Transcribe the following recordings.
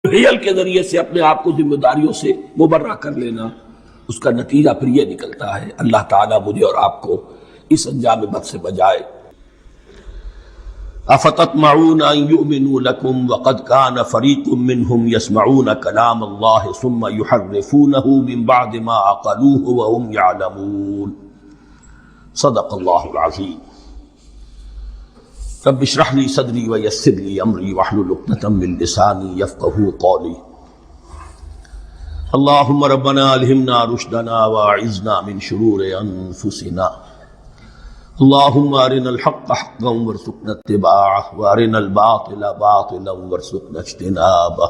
حیل کے ذریعے سے اپنے آپ کو ذمہ داریوں سے مبرہ کر لینا، اس کا نتیجہ پھر یہ نکلتا ہے۔ اللہ تعالیٰ مجھے اور آپ کو اس انجام بد سے بچائے۔ افتطمعون ان یؤمنوا لکم وقد کان فریق منہم یسمعون کلام اللہ ثم یحرفونہ من بعد ما عقلوہ وہم یعلمون۔ صدق اللہ العظیم۔ رب اشرح لی صدری ویسر لی امری واحلل عقدۃ من لسانی یفقہوا قولی۔ اللہم ربنا الہمنا رشدنا واعذنا من شرور انفسنا۔ اللہم ارنا الحق حقا وارزقنا اتباعہ وارنا الباطل باطلا وارزقنا اجتنابہ۔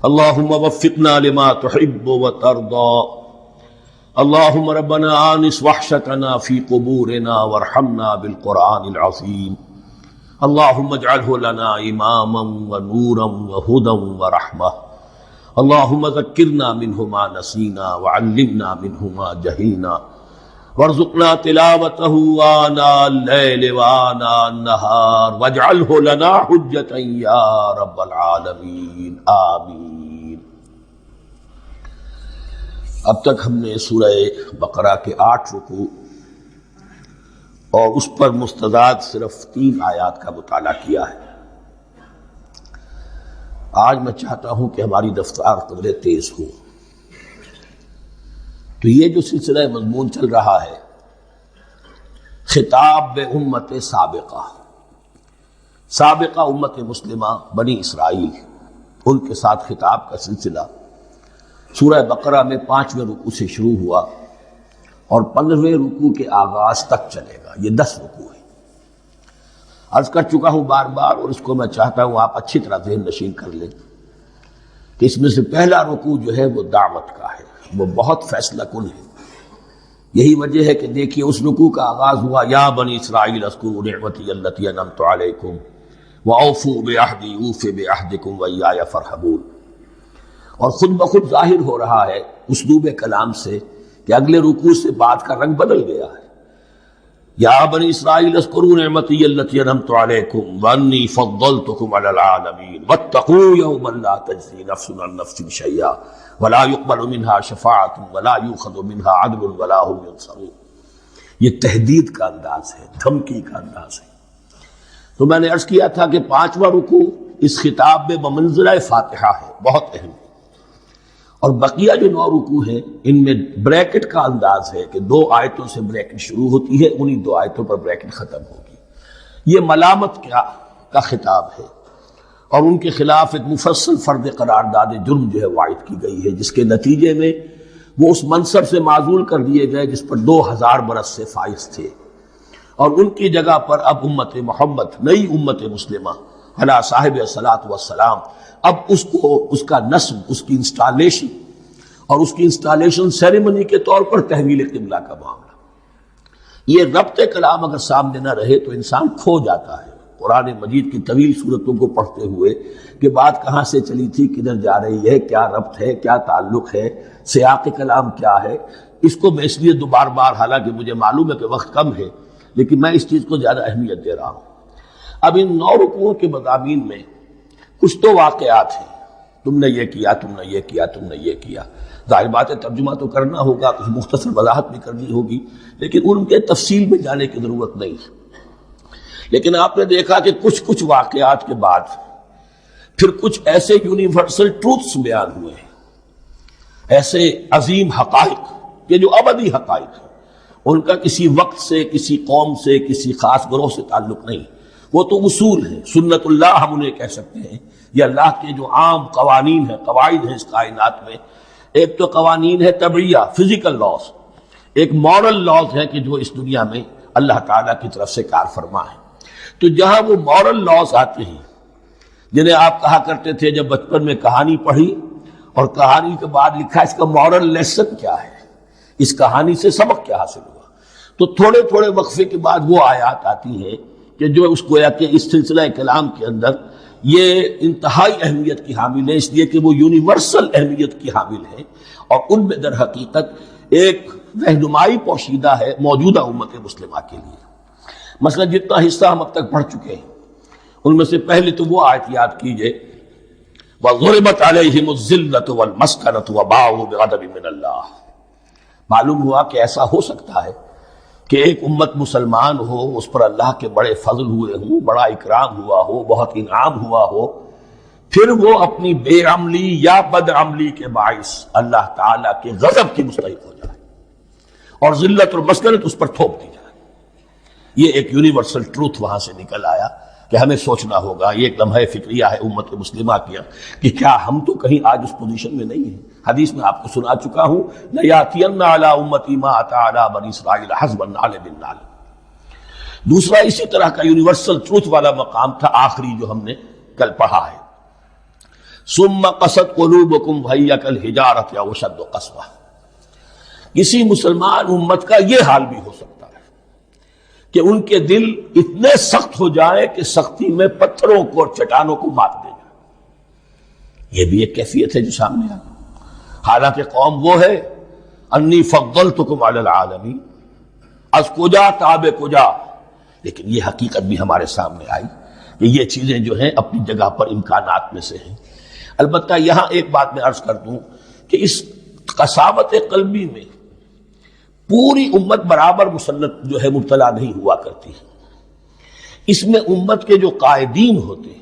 اللہم وفقنا لما تحب وترضى۔ اللہم ربنا آنس وحشتنا فی قبورنا وارحمنا بالقرآن العظیم۔ اللہم اجعلہ لنا اماما ونورا وہدا ورحمہ۔ اللہم ذکرنا منہ ما نسینا وعلمنا منہ ما جہلنا وارزقنا تلاوتہ آناء اللیل وآناء النہار واجعلہ لنا حجتا یا رب العالمین، آمین۔ اب تک ہم نے سورہ بقرہ کے 8 رکوع اور اس پر مستضاد صرف 3 آیات کا مطالعہ کیا ہے۔ آج میں چاہتا ہوں کہ ہماری رفتار قدرے تیز ہو۔ تو یہ جو سلسلہ مضمون چل رہا ہے، خطاب بے امت سابقہ امت مسلمہ بنی اسرائیل، ان کے ساتھ خطاب کا سلسلہ سورہ بقرہ میں 5ویں رکوع سے شروع ہوا اور 15ویں رکوع کے آغاز تک چلے گا۔ یہ 10 رکوع ہے۔ عرض کر چکا ہوں بار بار، اور اس کو میں چاہتا ہوں آپ اچھی طرح ذہن نشین کر لیں کہ اس میں سے پہلا رکوع جو ہے وہ دعوت کا ہے، وہ بہت فیصلہ کن ہے۔ یہی وجہ ہے کہ دیکھیے اس رکوع کا آغاز ہوا یا بنی اسرائیل اذکروا نعمتی التی انعمت علیکم واوفوا بعہدی اوف بعہدکم وایای فارہبون، اور خود بخود ظاہر ہو رہا ہے اسلوب کلام سے کہ اگلے رکوع سے بات کا رنگ بدل گیا ہے۔ یا بنی اسرائیل اذکروا نعمتی التی انعمت علیکم وانی فضلتکم علی العالمین واتقوا یوما لا تجزی نفس عن نفس شیئا ولا يقبل منها شفاعة ولا يؤخذ منها عدل ولا هم ينصرون۔ یہ تہدید کا انداز ہے، دھمکی کا انداز ہے۔ تو میں نے عرض کیا تھا کہ 5واں رکوع اس خطاب میں بمنزلہ فاتحہ ہے، بہت اہم ہے، اور بقیہ جو 9 رکوع ہیں ان میں بریکٹ کا انداز ہے کہ 2 آیتوں سے بریکٹ شروع ہوتی ہے، انہی 2 آیتوں پر بریکٹ ختم ہوگی۔ یہ ملامت کا خطاب ہے، اور ان کے خلاف ایک مفصل فرد قرارداد جرم جو ہے وائد کی گئی ہے، جس کے نتیجے میں وہ اس منصب سے معزول کر دیے گئے جس پر 2000 برس سے فائز تھے، اور ان کی جگہ پر اب امت محمد، نئی امت مسلمہ علی صاحب الصلاۃ والسلام، اب اس کا نصب، اس کی انسٹالیشن اور اس کی انسٹالیشن سیریمنی کے طور پر تحویل قبلہ کا معاملہ۔ یہ ربط کلام اگر سامنے نہ رہے تو انسان کھو جاتا ہے قرآن مجید کی طویل صورتوں کو پڑھتے ہوئے کہ بات کہاں سے چلی تھی، کدھر جا رہی ہے، کیا ربط ہے، کیا تعلق ہے، سیاق کلام کیا ہے۔ اس کو میں اس لیے بار بار، حالانکہ مجھے معلوم ہے کہ وقت کم ہے، لیکن میں اس چیز کو زیادہ اہمیت دے رہا ہوں۔ اب ان 9 رکوعوں کے مضامین میں کچھ تو واقعات ہیں، تم نے یہ کیا، تم نے یہ کیا، تم نے یہ کیا۔ ظاہر بات ہے ترجمہ تو کرنا ہوگا، کچھ مختصر وضاحت بھی کرنی ہوگی، لیکن ان کے تفصیل میں جانے کی ضرورت نہیں ہے۔ لیکن آپ نے دیکھا کہ کچھ واقعات کے بعد پھر کچھ ایسے یونیورسل ٹروتھس بیان ہوئے ہیں، ایسے عظیم حقائق کہ جو ابدی حقائق ہیں، ان کا کسی وقت سے، کسی قوم سے، کسی خاص گروہ سے تعلق نہیں، وہ تو اصول ہیں، سنت اللہ ہم انہیں کہہ سکتے ہیں، یہ اللہ کے جو عام قوانین ہیں، قواعد ہیں اس کائنات میں۔ ایک تو قوانین ہے طبعیہ، فزیکل لاز، ایک مورل لاز ہے کہ جو اس دنیا میں اللہ تعالیٰ کی طرف سے کار فرما ہے۔ تو جہاں وہ مورل لاز آتے ہیں جنہیں آپ کہا کرتے تھے جب بچپن میں کہانی پڑھی اور کہانی کے بعد لکھا اس کا مورل لیسن کیا ہے، اس کہانی سے سبق کیا حاصل ہوا، تو تھوڑے تھوڑے وقفے کے بعد وہ آیات آتی ہیں کہ جو اس گویا کہ اس سلسلہ کلام کے اندر یہ انتہائی اہمیت کی حامل ہے، اس لیے کہ وہ یونیورسل اہمیت کی حامل ہے، اور ان میں در حقیقت ایک رہنمائی پوشیدہ ہے موجودہ امت مسلمہ کے لیے۔ مثلا جتنا حصہ ہم اب تک پڑھ چکے ہیں ان میں سے پہلے تو وہ آیت یاد کیجئے وَضُرِبَتْ عَلَيْهِمُ الذِّلَّةُ وَالْمَسْكَنَةُ وَبَاءُوا بِغَضَبٍ مِّنَ اللَّهِ۔ معلوم ہوا کہ ایسا ہو سکتا ہے کہ ایک امت مسلمان ہو، اس پر اللہ کے بڑے فضل ہوئے ہوں، بڑا اکرام ہوا ہو، بہت انعام ہوا ہو، پھر وہ اپنی بے عملی یا بد عملی کے باعث اللہ تعالیٰ کے غضب کی مستحق ہو جائے اور ذلت اور مسکنت اس پر تھوپ دی جائے۔ یہ ایک یونیورسل ٹروتھ وہاں سے نکل آیا کہ ہمیں سوچنا ہوگا، یہ ایک لمحہ فکریہ ہے امت مسلمہ کیا کہ کیا ہم تو کہیں آج اس پوزیشن میں نہیں ہیں۔ حدیث میں آپ کو سنا چکا ہوں، لَيَأْتِيَنَّ عَلَىٰ أُمَّتِي مَا أَتَىٰ عَلَىٰ بَنِي إِسْرَائِيلَ حَسْبَ النَّعْلِ بِالنَّعْلِ۔ دوسرا اسی طرح کا یونیورسل ٹروتھ والا مقام تھا آخری جو ہم نے کل پڑھا ہے، ثُمَّ قَسَتْ قُلُوبُكُمْ وَهِيَ كَالْحِجَارَةِ أَوْ أَشَدُّ قَسْوَةً۔ کسی مسلمان امت کا یہ حال بھی ہو سکتا ہے کہ ان کے دل اتنے سخت ہو جائیں کہ سختی میں پتھروں کو اور چٹانوں کو مات دے جائیں۔ یہ بھی ایک کیفیت ہے جو سامنے آئی۔ حالانکہ قوم وہ ہے انی فضلتکم علی العالمین، از کجا تاب کجا، لیکن یہ حقیقت بھی ہمارے سامنے آئی کہ یہ چیزیں جو ہیں اپنی جگہ پر امکانات میں سے ہیں۔ البتہ یہاں ایک بات میں عرض کر دوں کہ اس قساوت قلبی میں پوری امت برابر مسلط جو ہے مبتلا نہیں ہوا کرتی، اس میں امت کے جو قائدین ہوتے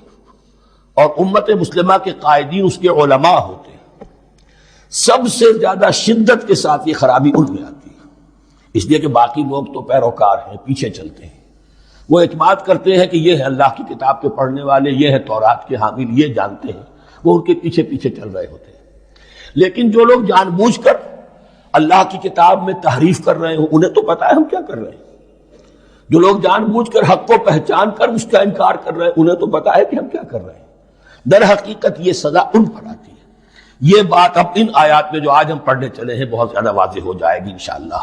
اور امت مسلمہ کے قائدین اس کے علماء ہوتے، سب سے زیادہ شدت کے ساتھ یہ خرابی ان میں آتی ہے، اس لیے کہ باقی لوگ تو پیروکار ہیں، پیچھے چلتے ہیں، وہ اعتماد کرتے ہیں کہ یہ ہے اللہ کی کتاب کے پڑھنے والے، یہ ہے تورات کے حامل، یہ جانتے ہیں، وہ ان کے پیچھے پیچھے چل رہے ہوتے ہیں۔ لیکن جو لوگ جان بوجھ کر اللہ کی کتاب میں تحریف کر رہے ہوں، انہیں تو پتا ہے ہم کیا کر رہے ہیں۔ جو لوگ جان بوجھ کر حق کو پہچان کر اس کا انکار کر رہے ہیں، انہیں تو پتا ہے کہ ہم کیا کر رہے ہیں۔ در حقیقت یہ سزا ان پر آتی ہے۔ یہ بات اب ان آیات میں جو آج ہم پڑھنے چلے ہیں بہت زیادہ واضح ہو جائے گی انشاءاللہ۔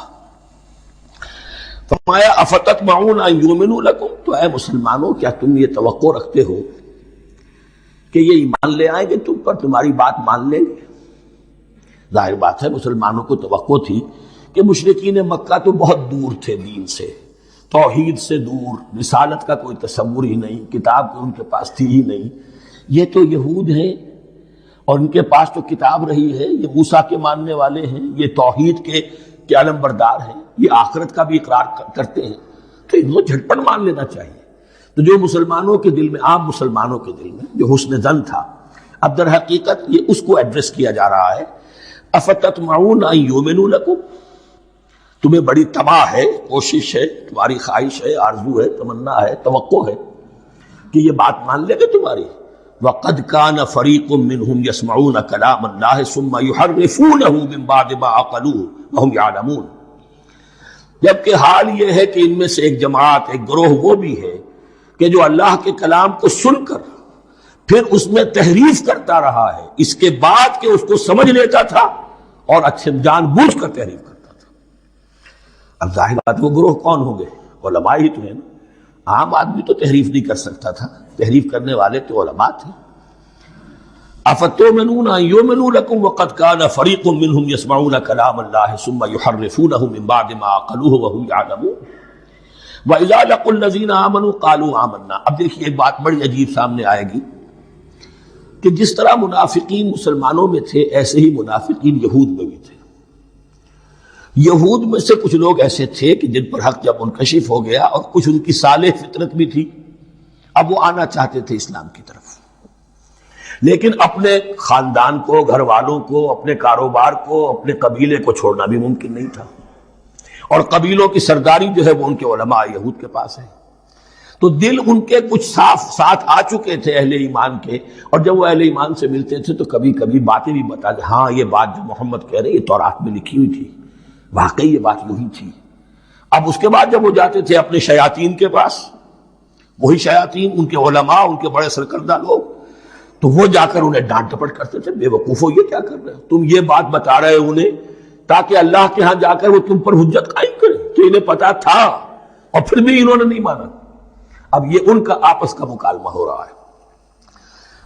فرمایا افتطمعون ان یؤمنوا لکم، تو اے مسلمانوں کیا تم یہ توقع رکھتے ہو کہ یہ ایمان لے آئیں گے تم پر، تمہاری بات مان لیں گے؟ ظاہر بات ہے مسلمانوں کو توقع تھی کہ مشرکین مکہ تو بہت دور تھے دین سے، توحید سے دور، رسالت کا کوئی تصور ہی نہیں، کتاب ان کے پاس تھی ہی نہیں۔ یہ تو یہود ہیں اور ان کے پاس تو کتاب رہی ہے، یہ موسیٰ کے ماننے والے ہیں، یہ توحید کے علم بردار ہیں، یہ آخرت کا بھی اقرار کرتے ہیں، تو انہوں جھٹپٹ مان لینا چاہیے۔ تو جو مسلمانوں کے دل میں، عام مسلمانوں کے دل میں جو حسن ظن تھا، اب در حقیقت یہ اس کو ایڈریس کیا جا رہا ہے۔ افتطمعون ان یؤمنوا لکم، تمہیں بڑی طمع ہے، کوشش ہے، تمہاری خواہش ہے، آرزو ہے، تمنا ہے، توقع ہے کہ یہ بات مان لے گے تمہاری۔ وَقَدْ كَانَ فَرِيقٌ مِّنْهُمْ يَسْمَعُونَ كَلَامَ اللَّهِ ثُمَّ يُحَرِّفُونَهُ مِن بَعْدِ مَا عَقَلُوهُ وَهُمْ يَعْلَمُونَ، جبکہ حال یہ ہے کہ ان میں سے ایک جماعت، ایک گروہ وہ بھی ہے کہ جو اللہ کے کلام کو سن کر پھر اس میں تحریف کرتا رہا ہے، اس کے بعد کہ اس کو سمجھ لیتا تھا اور اچھے جان بوجھ کر تحریف کرتا تھا۔ اب ظاہر بات وہ گروہ کون ہوں گے؟ علماء ہی تو ہیں نا۔ عام آدمی تو تحریف نہیں کر سکتا تھا، تحریف کرنے والے تو علماء تھے۔ افتؤمنون ان یؤمنوا لکم وقد کان فریق منهم یسمعون کلام اللہ ثم یحرفونہ من بعد ما عقلوہ وهم یعلمون واذا لقوا الذین آمنوا قالوا آمنا۔ اب دیکھیے ایک بات بڑی عجیب سامنے آئے گی کہ جس طرح منافقین مسلمانوں میں تھے، ایسے ہی منافقین یہود میں بھی تھے۔ یہود میں سے کچھ لوگ ایسے تھے کہ جن پر حق جب منکشف ہو گیا، اور کچھ ان کی صالح فطرت بھی تھی، اب وہ آنا چاہتے تھے اسلام کی طرف، لیکن اپنے خاندان کو، گھر والوں کو، اپنے کاروبار کو، اپنے قبیلے کو چھوڑنا بھی ممکن نہیں تھا، اور قبیلوں کی سرداری جو ہے وہ ان کے علماء یہود کے پاس ہے۔ تو دل ان کے کچھ صاف ساتھ آ چکے تھے اہل ایمان کے، اور جب وہ اہل ایمان سے ملتے تھے تو کبھی کبھی باتیں بھی بتا دیں، ہاں یہ بات جو محمد کہہ رہے یہ تورات میں لکھی ہوئی تھی، واقعی یہ بات یوں ہی تھی۔ اب اس کے بعد جب وہ جاتے تھے اپنے شیاطین کے پاس، وہی شیاطین ان کے علماء، ان کے بڑے سرکردہ لوگ، تو وہ جا کر انہیں ڈانٹ ڈپٹ کرتے تھے، بے وقوفو یہ کیا کر رہے ہو، تم یہ بات بتا رہے ہو انہیں تاکہ اللہ کے ہاں جا کر وہ تم پر حجت قائم کرے، تو انہیں پتا تھا اور پھر بھی انہوں نے نہیں مانا۔ اب یہ ان کا آپس کا مکالمہ ہو رہا ہے۔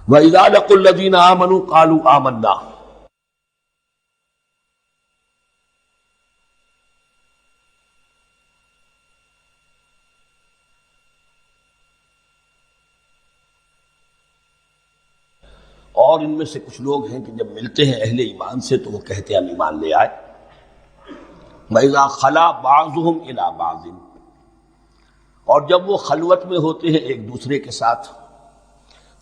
وَإِذَا لَقُوا الَّذِينَ آمَنُوا قَالُوا آمَنَّا۔ اور ان میں سے کچھ لوگ ہیں کہ جب ملتے ہیں اہل ایمان سے تو وہ کہتے ہیں ہم ایمان لے آئے. وَإِذَا خَلَا بَعْضُهُمْ إِلَىٰ بَعْضٍ، اور جب وہ خلوت میں ہوتے ہیں ایک دوسرے کے ساتھ،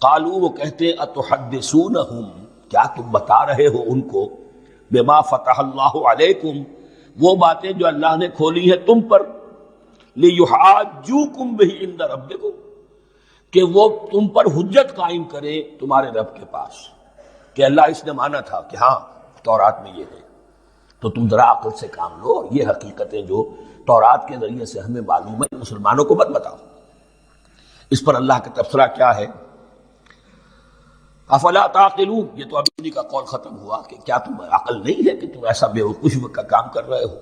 قالوا وہ کہتے ہیں أَتُحَدِّثُونَهُمْ، کیا تم بتا رہے ہو ان کو، بِمَا فَتَحَ اللَّهُ عَلَيْكُمْ، وہ باتیں جو اللہ نے کھولی ہیں تم پر، لِيُحَاجُّوكُمْ بِهِ عِندَ رَبِّكُمْ، کہ وہ تم پر حجت قائم کرے تمہارے رب کے پاس، کہ اللہ اس نے مانا تھا کہ ہاں تورات میں یہ ہے، تو تم ذرا عقل سے کام لو، اور یہ حقیقتیں جو تورات کے ذریعے سے ہمیں معلوم ہے مسلمانوں کو مت بتاؤ. اس پر اللہ کا تبصرہ کیا ہے؟ افلا تعقلون، یہ تو ابھی انہی کا قول ختم ہوا کہ کیا تم عقل نہیں ہے کہ تم ایسا بیوقوفی کا کام کر رہے ہو.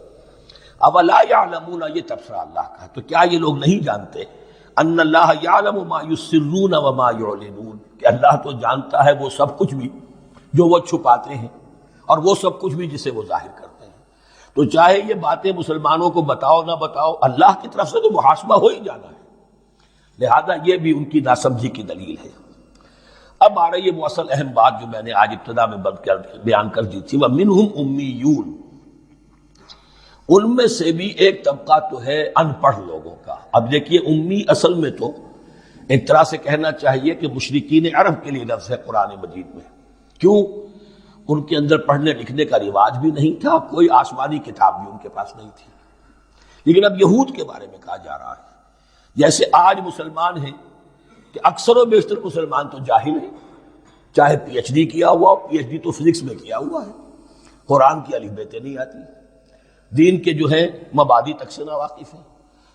اولا یعلمون، یہ تبصرہ اللہ کا ہے، تو کیا یہ لوگ نہیں جانتے ان اللہ یعلم ما یسرون وما یعلنون، کہ اللہ تو جانتا ہے وہ سب کچھ بھی جو وہ چھپاتے ہیں اور وہ سب کچھ بھی جسے وہ ظاہر کرتے ہیں. تو چاہے یہ باتیں مسلمانوں کو بتاؤ نہ بتاؤ، اللہ کی طرف سے تو محاسبہ ہو ہی جانا ہے، لہذا یہ بھی ان کی ناسمجھی کی دلیل ہے. اب آ رہی ہے وہ اصل اہم بات جو میں نے آج ابتدا میں بیان کر دی تھی، وَمِنْهُمْ أُمِّيُّونَ، ان میں سے بھی ایک طبقہ تو ہے ان پڑھ لوگوں کا. اب دیکھیے امی اصل میں تو ایک طرح سے کہنا چاہیے کہ مشرکین عرب کے لیے لفظ ہے قرآن مجید میں. کیوں؟ ان کے اندر پڑھنے لکھنے کا رواج بھی نہیں تھا، کوئی آسمانی کتاب بھی ان کے پاس نہیں تھی. لیکن اب یہود کے بارے میں کہا جا رہا ہے، جیسے آج مسلمان ہیں کہ اکثر و بیشتر مسلمان تو جاہل ہیں، چاہے پی ایچ ڈی کیا ہوا، پی ایچ ڈی تو فزکس میں کیا ہوا ہے، قرآن کی الف بیتیں نہیں آتی، دین کے جو ہے مبادی تک سے ناواقف ہیں،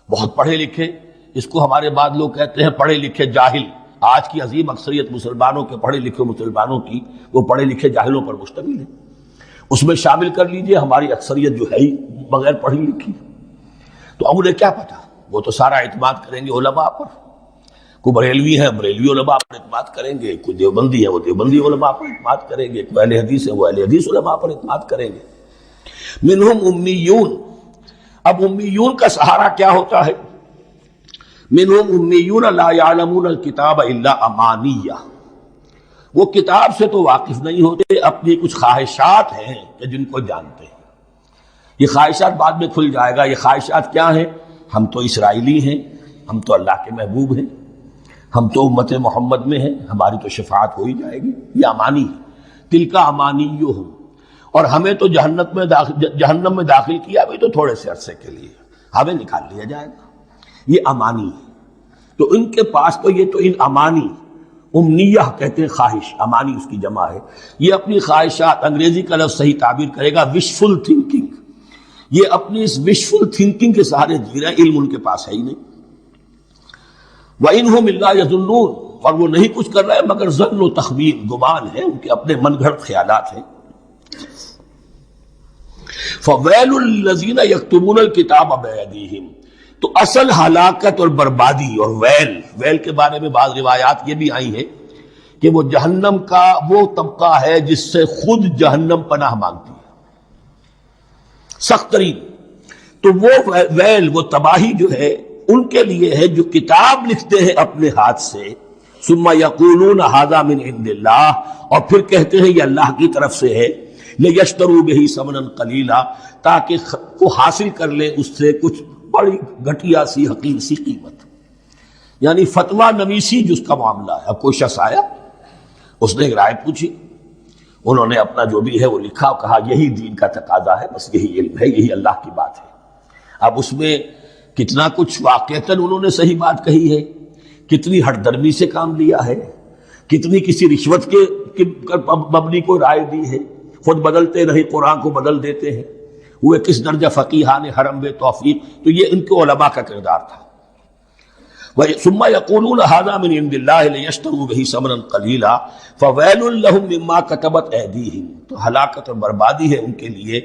بہت پڑھے لکھے، اس کو ہمارے بعد لوگ کہتے ہیں پڑھے لکھے جاہل. آج کی عظیم اکثریت مسلمانوں کے پڑھے لکھے مسلمانوں کی وہ پڑھے لکھے جاہلوں پر مشتمل ہے. اس میں شامل کر لیجئے ہماری اکثریت جو ہے ہی بغیر پڑھی لکھی. تو اب انہیں کیا پتا، وہ تو سارا اعتماد کریں گے علماء پر. کوئی بریلوی ہیں بریلوی علماء پر اعتماد کریں گے، کوئی دیوبندی ہے وہ دیوبندی علماء پر اعتماد کریں گے، کوئی اہل حدیث ہے وہ اہل حدیث علماء پر اعتماد کریں گے. منہم امیون، اب امیون کا سہارا کیا ہوتا ہے؟ منہم امیون لا یعلمون الکتاب الا امانیہ، وہ کتاب سے تو واقف نہیں ہوتے، اپنی کچھ خواہشات ہیں کہ جن کو جانتے ہیں. یہ خواہشات بعد میں کھل جائے گا. یہ خواہشات کیا ہیں؟ ہم تو اسرائیلی ہیں، ہم تو اللہ کے محبوب ہیں، ہم تو امت محمد میں ہیں، ہماری تو شفاعت ہو ہی جائے گی. یہ امانی ہے، تلک امانیہم، اور ہمیں تو جہنم میں داخل کیا بھی تو تھوڑے سے عرصے کے لیے، ہمیں نکال لیا جائے گا. یہ امانی ہے. تو ان کے پاس تو یہ تو ان امانی، امنیہ کہتے ہیں خواہش، امانی اس کی جمع ہے. یہ اپنی خواہشات، انگریزی کا لفظ صحیح تعبیر کرے گا وشفل تھنکنگ، یہ اپنی اس وشفل تھنکنگ کے سہارے جی رہے ہیں، علم ان کے پاس ہے ہی نہیں. وَإِنْهُمْ إِلَّا يَظُنُّونَ، اور وہ نہیں کچھ کر رہے مگر ظن و تخمین، گمان ہے، ان کے اپنے من گھڑت خیالات ہیں. فَوَيْلٌ لِّلَّذِينَ يَكْتُبُونَ الْكِتَابَ بِأَيْدِيهِمْ، تو اصل ہلاکت اور بربادی اور ویل کے بارے میں بعض روایات یہ بھی آئی ہیں کہ وہ جہنم کا وہ طبقہ ہے جس سے خود جہنم پناہ مانگتی ہے، سخت ترین. تو وہ ویل، وہ تباہی جو ہے ان کے لیے ہے جو کتاب لکھتے ہیں اپنے ہاتھ سے، ثم یقولون ھذا من عند اللہ، اور پھر کہتے ہیں یہ اللہ کی طرف سے ہے، لیشتروا بہ ثمنا قلیلا، تاکہ وہ حاصل کر لیں اس سے کچھ بڑی گھٹیا سی حقیر سی قیمت. یعنی فتویٰ نویسی جس کا معاملہ ہے. اب کوئی شخص آیا، اس نے ایک رائے پوچھی، انہوں نے اپنا جو بھی ہے وہ لکھا، کہا یہی دین کا تقاضا ہے، بس یہی علم ہے، یہی اللہ کی بات ہے. اب اس میں کتنا کچھ واقعتاً انہوں نے صحیح بات کہی ہے، کتنی ہٹ درمی سے کام لیا ہے، کتنی کسی رشوت کے مبنی کو رائے دی ہے، خود بدلتے رہے قرآن کو بدل دیتے ہیں، ہوئے کس درجہ فقیہان حرم بے توفیق. تو یہ ان کے علماء کا کردار تھا. ثم یقولون ھذا من عند اللہ لیشتروا بہ ثمنا قلیلا فویل لہم مما کتبت ایدیہم، تو ہلاکت اور بربادی ہے ان کے لیے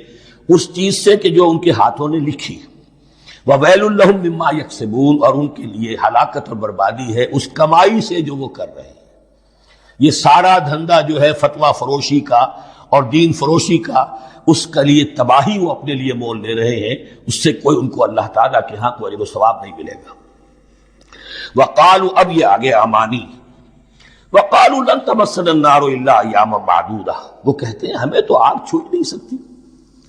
اس چیز سے کہ جو ان کے ہاتھوں نے لکھی. وویل لہم مما یکسبون، اور ان کے لیے ہلاکت اور بربادی ہے اس کمائی سے جو وہ کر رہے ہیں. یہ سارا دھندا جو ہے فتویٰ فروشی کا اور دین فروشی کا، اس کے لیے تباہی وہ اپنے لیے مول لے رہے ہیں، اس سے کوئی ان کو اللہ تعالیٰ کے ہاں کوئی اجر و ثواب نہیں ملے گا. وقالوا، اب یہ آگے امانی، وقالوا لن تمسنا النار الا ایاما معدودہ، وہ کہتے ہیں ہمیں تو آگ چھو ہی نہیں سکتی،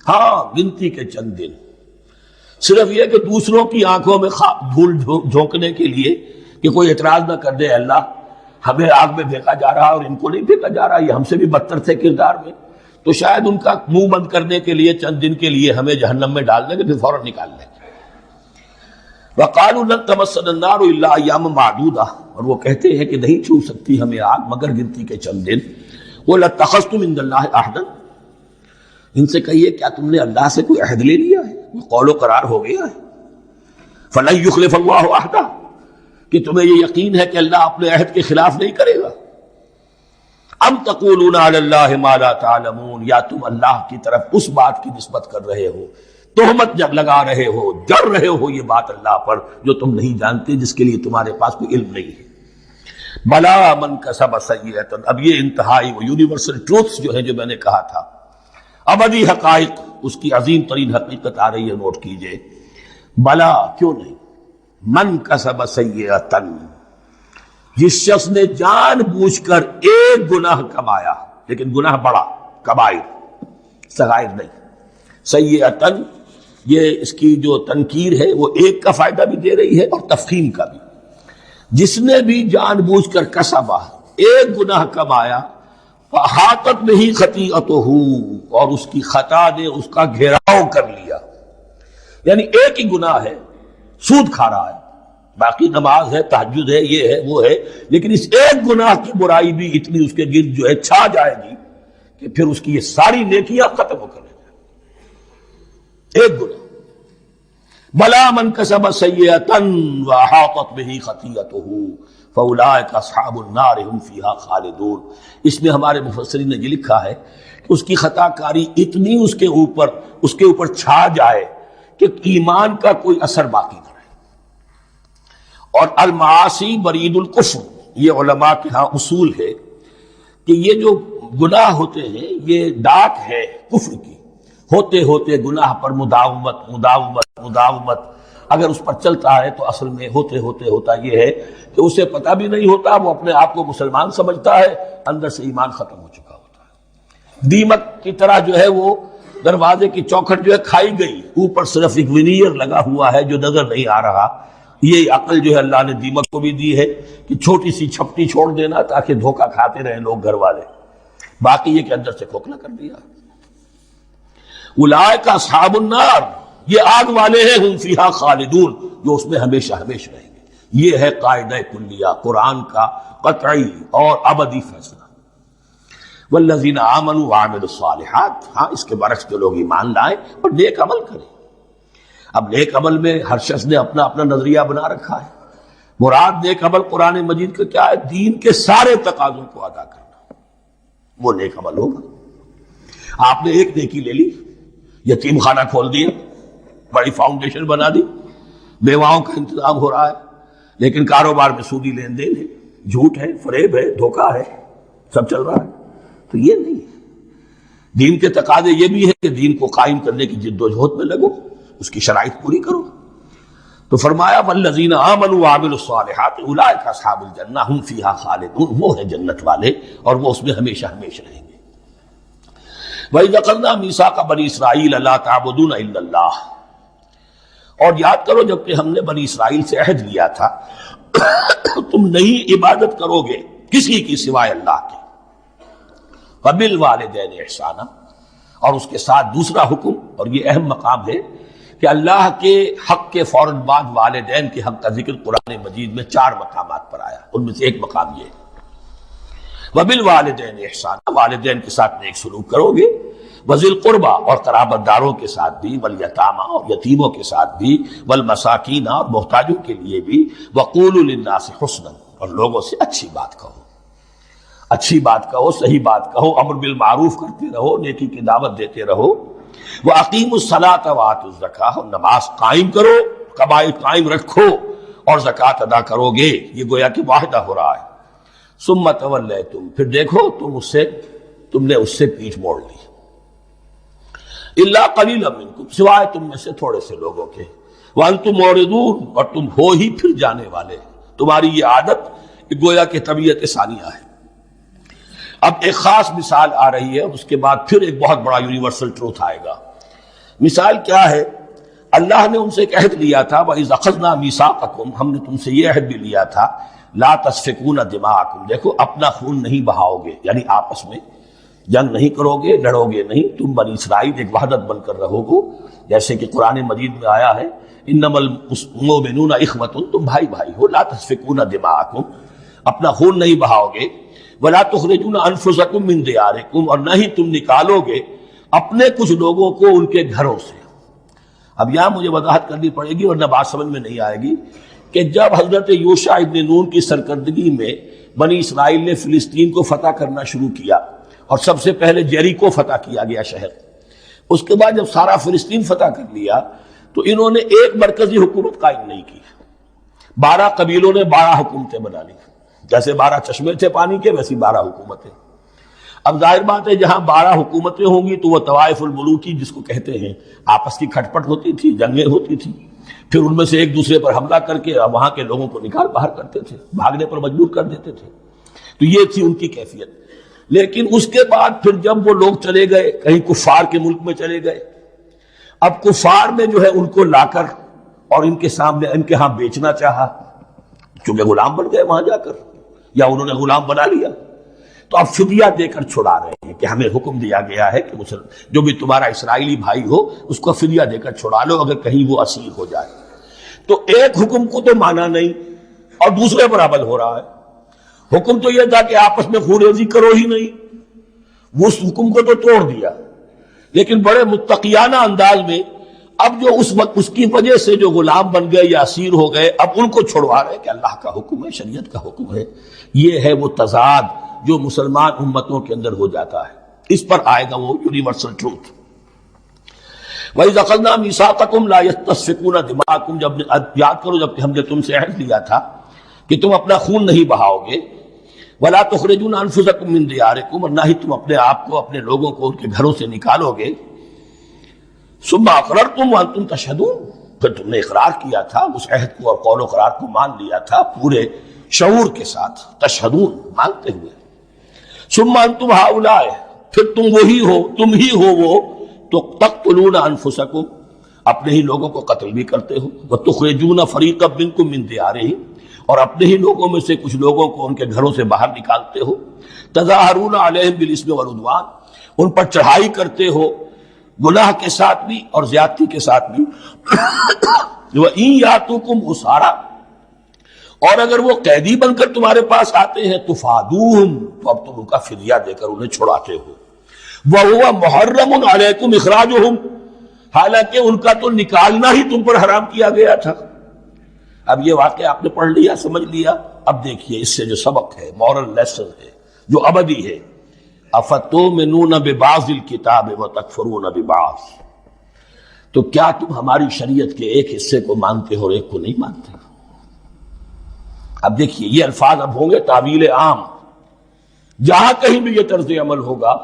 ہاں گنتی کے چند دن، صرف یہ کہ دوسروں کی آنکھوں میں دھول جھونکنے کے لیے کہ کوئی اعتراض نہ کر دے، اللہ ہمیں آگ میں پھینکا جا رہا اور ان کو نہیں پھینکا جا رہا، یہ ہم سے بھی بدتر تھے کردار میں، تو شاید ان کا منہ بند کرنے کے لیے چند دن کے لیے ہمیں جہنم میں ڈال دیں گے، پھر فوراً نکال لیں گے۔ وقالوا لن تمسنا النار الا ایاما معدودہ، اور وہ کہتے ہیں کہ نہیں چھو سکتی ہمیں آگ مگر گنتی کے چند دن۔ قل اتخذتم عند اللہ عہدا، ان سے کہیے کیا تم نے اللہ سے کوئی عہد لے لیا ہے، وہ قول و قرار ہو گیا ہے، فلن یخلف اللہ عہدہ، کہ تمہیں یہ یقین ہے کہ اللہ اپنے عہد کے خلاف نہیں کرے گا، ام تقولون علی اللہ ما لا تعلمون، یا تم اللہ کی طرف اس بات کی نسبت کر رہے ہو، تہمت لگا رہے ہو، جر رہے ہو یہ بات اللہ پر جو تم نہیں جانتے، جس کے لیے تمہارے پاس کوئی علم نہیں ہے۔ بلا من کسب سیئۃ، اب یہ انتہائی وہ یونیورسل ٹروتھس جو ہیں جو میں نے کہا تھا، ابدی حقائق، اس کی عظیم ترین حقیقت آ رہی ہے، نوٹ کیجئے، بلا کیوں نہیں، من کسب سیئۃ، جس شخص نے جان بوجھ کر ایک گناہ کمایا، لیکن گناہ بڑا، کبائر، صغائر نہیں، سیئۃ، یہ اس کی جو تنکیر ہے وہ ایک کا فائدہ بھی دے رہی ہے اور تفخیم کا بھی، جس نے بھی جان بوجھ کر کسبا، ایک گناہ کمایا، فاحاطت بہ خطیئتہ، اور اس کی خطا نے اس کا گھیراؤ کر لیا، یعنی ایک ہی گناہ ہے، سود کھا رہا ہے، باقی نماز ہے، تہجد ہے، یہ ہے وہ ہے، لیکن اس ایک گناہ کی برائی بھی اتنی اس کے گرد جو ہے چھا جائے گی کہ پھر اس کی یہ ساری نیکیاں ختم ہو کر ایک گناہ۔ بلا من کسب سیئۃ واحاطت بہ خطیئتہ فاولئک اصحاب النار هم فیہا خالدون، اس میں ہمارے مفسرین نے یہ لکھا ہے کہ اس کی خطا کاری اتنی اس کے اوپر چھا جائے کہ ایمان کا کوئی اثر باقی نہ رہے۔ اور المعاصی برید الکفر، یہ علماء کے ہاں اصول ہے کہ یہ جو گناہ ہوتے ہیں یہ ڈاک ہے کفر کی، ہوتے ہوتے گناہ پر مداومت اگر اس پر چلتا ہے تو اصل میں ہوتے ہوتے ہوتا یہ ہے کہ اسے پتہ بھی نہیں ہوتا، وہ اپنے آپ کو مسلمان سمجھتا ہے، اندر سے ایمان ختم ہو چکا ہوتا ہے، دیمک کی طرح جو ہے وہ دروازے کی چوکھٹ جو ہے کھائی گئی، اوپر صرف ایک ونیئر لگا ہوا ہے جو نظر نہیں آ رہا۔ یہ عقل جو ہے اللہ نے دیمک کو بھی دی ہے کہ چھوٹی سی چھپٹی چھوڑ دینا تاکہ دھوکہ کھاتے رہیں لوگ گھر والے، باقی یہ کہ اندر سے کھوکھلا کر دیا۔ اولئک اصحاب النار، یہ آگ والے ہیں، ہم فیہا خالدون، جو اس میں ہمیشہ ہمیشہ رہیں گے۔ یہ ہے قاعدہ کلیہ قرآن کا قطعی اور ابدی فیصلہ۔ والذین آمنوا وعملوا الصالحات، ہاں اس کے برعکس جو لوگ ایمان لائیں اور نیک عمل کریں۔ اب نیک عمل میں ہر شخص نے اپنا اپنا نظریہ بنا رکھا ہے، مراد نیک عمل قرآن مجید کا کیا ہے؟ دین کے سارے تقاضوں کو ادا کرنا، وہ نیک عمل ہوگا۔ آپ نے ایک نیکی لے لی، یتیم خانہ کھول دیا، بڑی فاؤنڈیشن بنا دی، بیواؤں کا انتظام ہو رہا ہے، لیکن کاروبار میں سودی لین دین ہے، جھوٹ ہے، فریب ہے، دھوکہ ہے، سب چل رہا ہے، تو یہ نہیں ہے۔ دین کے تقاضے یہ بھی ہے کہ دین کو قائم کرنے کی جد و جہد میں لگو، اس کی شرائط پوری کرو۔ تو فرمایا والذین آمنوا وعملوا الصالحات اولئک اصحاب الجنہ ھم فیہا خالدون، وہ ہیں جنت والے اور وہ اس میں ہمیشہ ہمیشہ رہیں گے۔ وَإِذْ أَخَذْنَا مِيثَاقَ بَنِي إِسْرَائِيلَ لَا تَعْبُدُونَ إِلَّا اللَّهَ، اور یاد کرو جب کہ ہم نے بنی اسرائیل سے عہد لیا تھا تم نہیں عبادت کرو گے کسی کی سوائے اللہ کے، وَبِالْوَالِدَيْنِ إِحْسَانًا، اور اس کے ساتھ دوسرا حکم، اور یہ اہم مقام ہے کہ اللہ کے حق کے فوراً بعد والدین کے حق کا ذکر قرآن مجید میں 4 مقامات پر آیا، ان میں سے ایک مقام یہ ہے وَبِالْوَالِدَيْنِ إِحْسَانًا، والدین کے ساتھ نیک سلوک کرو گے، وَذِي الْقُرْبَى، اور قرابت داروں کے ساتھ بھی، وَالْيَتَامَى، اور یتیموں کے ساتھ بھی، وَالْمَسَاكِينَ، اور محتاجوں کے لیے بھی، وَقُولُوا لِلنَّاسِ حُسْنًا، اور لوگوں سے اچھی بات کہو، اچھی بات کہو، صحیح بات کہو، امر بالمعروف کرتے رہو، نیکی کی دعوت دیتے رہو، وَأَقِيمُوا الصَّلَاةَ وَآتُوا الزَّكَاةَ، اور نماز قائم کرو، قبائل قائم رکھو اور زکوٰۃ ادا کرو گے، یہ گویا کہ معاہدہ ہو رہا ہے۔ ثُمَّ تَوَلَّيْتُمْ، پھر دیکھو تم نے اس سے پیٹھ موڑ لی، إِلَّا قَلِيلًا مِنْكُمْ، سوائے تم میں سے تھوڑے سے لوگوں کے، وَأَنْتُمْ مُعْرِضُونَ، اور تم ہو ہی پھر جانے والے، تمہاری یہ عادت گویا کہ طبیعت ثانیہ ہے، اب ایک خاص مثال آ رہی ہے، اس کے بعد پھر ایک بہت بڑا یونیورسل ٹروتھ آئے گا۔ مثال کیا ہے؟ اللہ نے ان سے ایک عہد لیا تھا، وَإِذْ أَخَذْنَا مِيثَاقَكُمْ، ہم نے تم سے یہ عہد بھی لیا تھا، لا تسفکون دماءکم، دیکھو اپنا خون نہیں بہاؤ گے، یعنی آپس میں جنگ نہیں کرو گے، لڑو گے نہیں، تم بنی اسرائیل ایک وحدت بن کر رہو گے، جیسے کہ قرآن مجید میں آیا ہے انما المؤمنون اخوۃ، تم بھائی بھائی ہو، لا تسفکون دماءکم، اپنا خون نہیں بہاؤ گے، ولا تخرجون انفسکم من دیارکم، اور نہ ہی تم نکالو گے اپنے کچھ لوگوں کو ان کے گھروں سے۔ اب یہاں مجھے وضاحت کرنی پڑے گی ورنہ بات سمجھ میں نہیں آئے گی کہ جب حضرت یوشع ابن نون کی سرکردگی میں بنی اسرائیل نے فلسطین کو فتح کرنا شروع کیا، اور سب سے پہلے جیریکو فتح کیا گیا شہر، اس کے بعد جب سارا فلسطین فتح کر لیا تو انہوں نے ایک مرکزی حکومت قائم نہیں کی، 12 قبیلوں نے 12 حکومتیں بنا لی، جیسے 12 چشمے تھے پانی کے ویسی 12 حکومتیں۔ اب ظاہر بات ہے جہاں 12 حکومتیں ہوں گی تو وہ طوائف الملوکی جس کو کہتے ہیں، آپس کی کھٹ پٹ ہوتی تھی، جنگیں ہوتی تھی، پھر ان میں سے ایک دوسرے پر حملہ کر کے وہاں کے لوگوں کو نکال باہر کرتے تھے، بھاگنے پر مجبور کر دیتے تھے، تو یہ تھی ان کی کیفیت۔ لیکن اس کے بعد پھر جب وہ لوگ چلے گئے کہیں کفار کے ملک میں چلے گئے، اب کفار نے جو ہے ان کو لا کر اور ان کے سامنے ان کے ہاں بیچنا چاہا، چونکہ غلام بن گئے وہاں جا کر، یا انہوں نے غلام بنا لیا، تو اب فدیہ دے کر چھڑا رہے ہیں کہ ہمیں حکم دیا گیا ہے کہ جو بھی تمہارا اسرائیلی بھائی ہو اس کو فدیہ دے کر چھڑا لو اگر کہیں وہ اسیر ہو جائے۔ تو ایک حکم کو تو مانا نہیں اور دوسرے پر عمل ہو رہا ہے۔ حکم تو یہ تھا کہ آپس میں خون ریزی کرو ہی نہیں، وہ اس حکم کو تو توڑ دیا، لیکن بڑے متقیانہ انداز میں اب جو اس وقت اس کی وجہ سے جو غلام بن گئے یا اسیر ہو گئے اب ان کو چھڑوا رہے کہ اللہ کا حکم ہے، شریعت کا حکم ہے۔ یہ ہے وہ تضاد جو مسلمان امتوں کے اندر ہو جاتا ہے، اس پر آئے گا وہ یونیورسل ٹروتھ۔ وَإِذْ أَخَذْنَا مِيثَاقَكُمْ لَا تَسْفِكُونَ دِمَاءَكُمْ، جب یاد کرو جب کہ ہم نے تم سے عہد لیا تھا کہ تم اپنا خون نہیں بہاؤ گے، وَلَا تُخْرِجُونَ أَنفُسَكُم مِّن دِيَارِكُمْ، اور نہ ہی تم اپنے آپ کو اپنے لوگوں کو ان کے گھروں سے نکالو گے، ثُمَّ أَقْرَرْتُمْ وَأَنْتُمْ تَشْهَدُونَ، پھر تم نے اقرار کیا تھا اس عہد کو اور قول و قرار کو مان لیا تھا پورے شعور کے ساتھ، تشہدون مانتے ہوئے، ثم انتم ہؤلاء، پھر تم وہی ہو، تم ہی ہو وہ تو تقتلون انفسکم، اپنے ہی لوگوں کو قتل بھی کرتے ہو، وتخرجون فریقا منکم من دیارہم، اور اپنے ہی لوگوں میں سے کچھ لوگوں کو ان کے گھروں سے باہر نکالتے ہو، تظاہرون علیہم بالاسم والعدوان، ان پر چڑھائی کرتے ہو گناہ کے ساتھ بھی اور زیادتی کے ساتھ بھی، وَإِن یاتوکم اسارا، اور اگر وہ قیدی بن کر تمہارے پاس آتے ہیں تفادوہم، تو اب تم ان کا فدیہ دے کر انہیں چھڑاتے ہو، وَهُوَ مُحَرَّمٌ عَلَيْكُمْ إِخْرَاجُهُمْ، حالانکہ ان کا تو نکالنا ہی تم پر حرام کیا گیا تھا۔ اب یہ واقعہ آپ نے پڑھ لیا، سمجھ لیا، اب دیکھیے اس سے جو سبق ہے، مورل لیسن ہے جو ابدی ہے، أَفَتُؤْمِنُونَ بِبَعْضِ الْكِتَابِ وَتَكْفُرُونَ بِبَعْضٍ، تو کیا تم ہماری شریعت کے ایک حصے کو مانتے ہو اور ایک کو نہیں مانتے؟ اب دیکھیے یہ الفاظ اب ہوں گے تعویل عام، جہاں کہیں بھی یہ طرز عمل ہوگا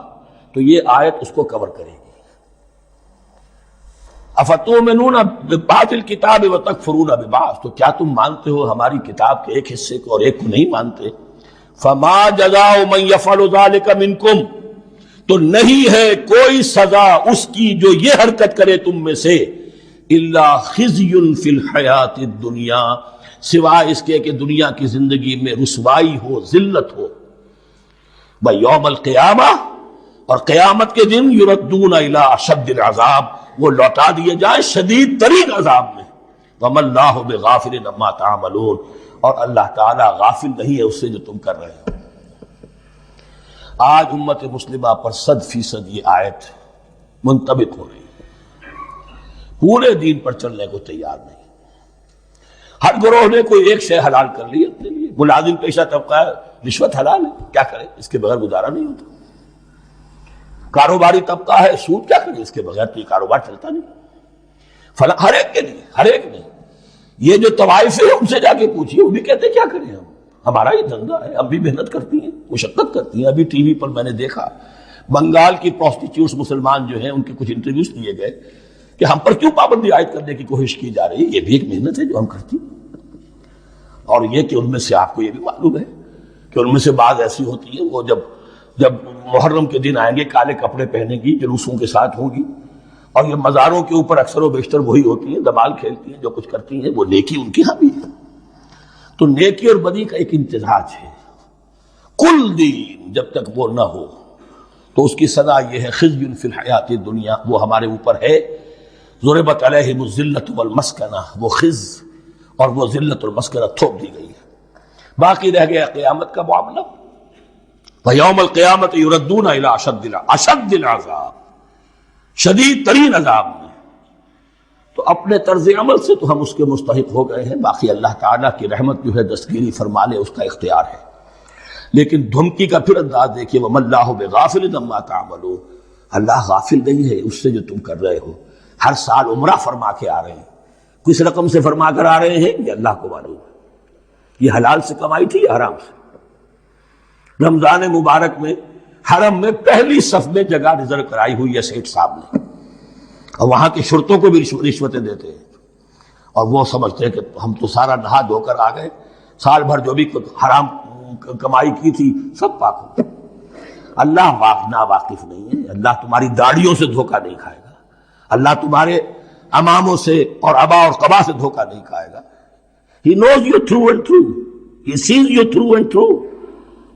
تو یہ آیت اس کو کور کرے گی۔ افتؤمنون ببعض الکتاب وتکفرون ببعض، تو کیا تم مانتے ہو ہماری کتاب کے ایک حصے کو اور ایک کو نہیں مانتے؟ فما جزاء من یفعل ذلک منکم، تو نہیں ہے کوئی سزا اس کی جو یہ حرکت کرے تم میں سے، الا خزی فی الحیات الدنیا، سوائے اس کے کہ دنیا کی زندگی میں رسوائی ہو، ذلت ہو، یوم القیامہ، اور قیامت کے دن یردون الی اشد العذاب، وہ لوٹا دیے جائیں شدید ترین عذاب میں، وما اللہ بغافل عما تعملون، اور اللہ تعالیٰ غافل نہیں ہے اس سے جو تم کر رہے ہو۔ آج امت مسلمہ پر 100% یہ آیت منطبق ہو رہی ہے، پورے دین پر چلنے کو تیار نہیں، ہر گروہ نے کوئی ایک شے حلال کر لی اپنے لیے، ملازم پیشہ طبقہ ہے، رشوت حلال ہے، کیا کرے اس کے بغیر گزارا نہیں ہوتا، کاروباری طبقہ ہے، سود کیا کرے اس کے بغیر تو یہ کاروبار چلتا نہیں، فلاں ہر ایک کے لیے، ہر ایک نے، یہ جو طوائف ہے ان سے جا کے پوچھیے، وہ بھی کہتے کیا کریں ہم، ہمارا یہ دھندا ہے، ہم بھی محنت کرتی ہیں، مشقت کرتی ہیں۔ ابھی ٹی وی پر میں نے دیکھا بنگال کی پروسٹیٹیوٹس مسلمان جو ہیں ان کے کچھ انٹرویوز لیے گئے کہ ہم پر کیوں پابندی عائد کرنے کی کوشش کی جا رہی ہے، یہ بھی ایک محنت ہے جو ہم کرتی ہیں، اور یہ کہ ان میں سے آپ کو یہ بھی معلوم ہے کہ ان میں سے بعض ایسی ہوتی ہیں وہ جب جب محرم کے دن آئیں گے کالے کپڑے پہنے گی، جلوسوں کے ساتھ ہوں گی، اور یہ مزاروں کے اوپر اکثر و بیشتر وہی ہوتی ہیں، دمال کھیلتی ہیں، جو کچھ کرتی ہیں وہ نیکی ان کے ہاں بھی ہے۔ تو نیکی اور بدی کا ایک امتزاج ہے۔ کل دین جب تک وہ نہ ہو تو اس کی سزا یہ ہے خزي فی الحیات الدنیا، وہ ہمارے اوپر ہے۔ ضربت علیہم الذلۃ والمسکنہ، وہ خز اور وہ ذلت اور مسکنہ تھوپ دی گئی ہے۔ باقی رہ گیا قیامت کا معاملہ، وَيَوْمَ الْقِيَامَةِ يُرَدُّونَ إِلَىٰ أَشَدِّ الْعَذَابِ، شدید ترین عذاب میں۔ تو اپنے طرز عمل سے تو ہم اس کے مستحق ہو گئے ہیں، باقی اللہ تعالیٰ کی رحمت جو ہے دستگیری فرما لے اس کا اختیار ہے۔ لیکن دھمکی کا پھر انداز دیکھیے، وَمَا اللَّهُ بِغَافِلٍ عَمَّا تَعْمَلُونَ، اللہ غافل نہیں ہے اس سے جو تم کر رہے ہو۔ ہر سال عمرہ فرما کے آ رہے ہیں، کس رقم سے فرما کر آ رہے ہیں یہ اللہ کو معلوم ہے، یہ حلال سے کمائی تھی یا حرام سے۔ رمضان مبارک میں حرم میں پہلی صف میں جگہ ریزرو کرائی ہوئی ہے سیٹ صاحب نے، اور وہاں کے شرطوں کو بھی رشوتیں دیتے ہیں، اور وہ سمجھتے ہیں کہ ہم تو سارا نہا دھو کر آ گئے، سال بھر جو بھی حرام کمائی کی تھی سب پاک ہو گئی۔ اللہ نا واقف نہیں ہے، اللہ تمہاری داڑھیوں سے دھوکہ نہیں کھائے گا، اللہ تمہارے اماموں سے اور ابا اور قبا سے دھوکہ نہیں کھائے گا۔ He knows you through and through, He sees you through and through۔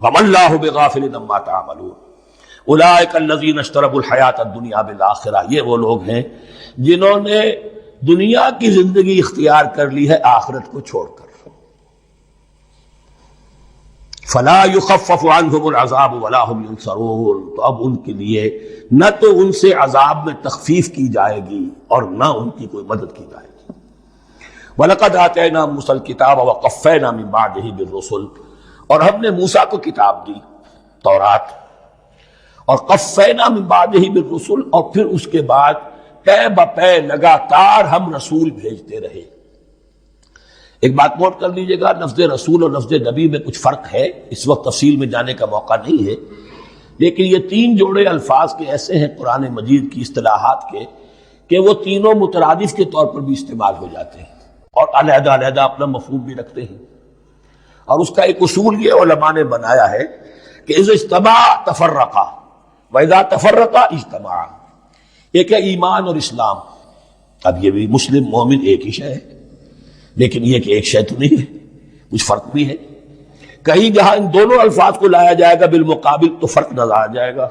وَمَا اللَّهُ بِغَافِلٍ عَمَّا تَعْمَلُونَ أُولَٰئِكَ الَّذِينَ اشْتَرَوُا الْحَيَاةَ الدُّنْيَا بِالْآخِرَةِ، یہ وہ لوگ ہیں جنہوں نے دنیا کی زندگی اختیار کر لی ہے آخرت کو چھوڑ کر۔ فَلَا يُخَفَّفُ عَنْهُمُ الْعَذَابُ وَلَا هُمْ يُنصَرُونَ، تو اب ان کے لیے نہ تو ان سے عذاب میں تخفیف کی جائے گی اور نہ ان کی کوئی مدد کی جائے گی۔ وَلَقَدْ آتَيْنَا مُوسَى الْكِتَابَ وَقَفَّيْنَا مِن بَعْدِهِ بِالرُّسُلِ، اور ہم نے موسیٰ کو کتاب دی تورات، اور قفینا من بعدہ بالرسل، اور پھر اس کے بعد پے بپے لگاتار ہم رسول بھیجتے رہے۔ ایک بات نوٹ کر لیجئے گا، لفظ رسول اور لفظ نبی میں کچھ فرق ہے، اس وقت تفصیل میں جانے کا موقع نہیں ہے، لیکن یہ تین جوڑے الفاظ کے ایسے ہیں قرآن مجید کی اصطلاحات کے کہ وہ تینوں مترادف کے طور پر بھی استعمال ہو جاتے ہیں اور علیحدہ علیحدہ اپنا مفہوم بھی رکھتے ہیں۔ اور اس کا ایک اصول یہ علماء نے بنایا ہے کہ اذا اجتمع تفرقا واذا تفرقا اجتمعا۔ ایک ہے ایمان اور اسلام، اب یہ بھی مسلم مومن ایک ہی شے ہے، لیکن یہ کہ ایک شے تو نہیں ہے، کچھ فرق بھی ہے۔ کہیں جہاں ان دونوں الفاظ کو لایا جائے گا بالمقابل تو فرق نظر آ جائے گا،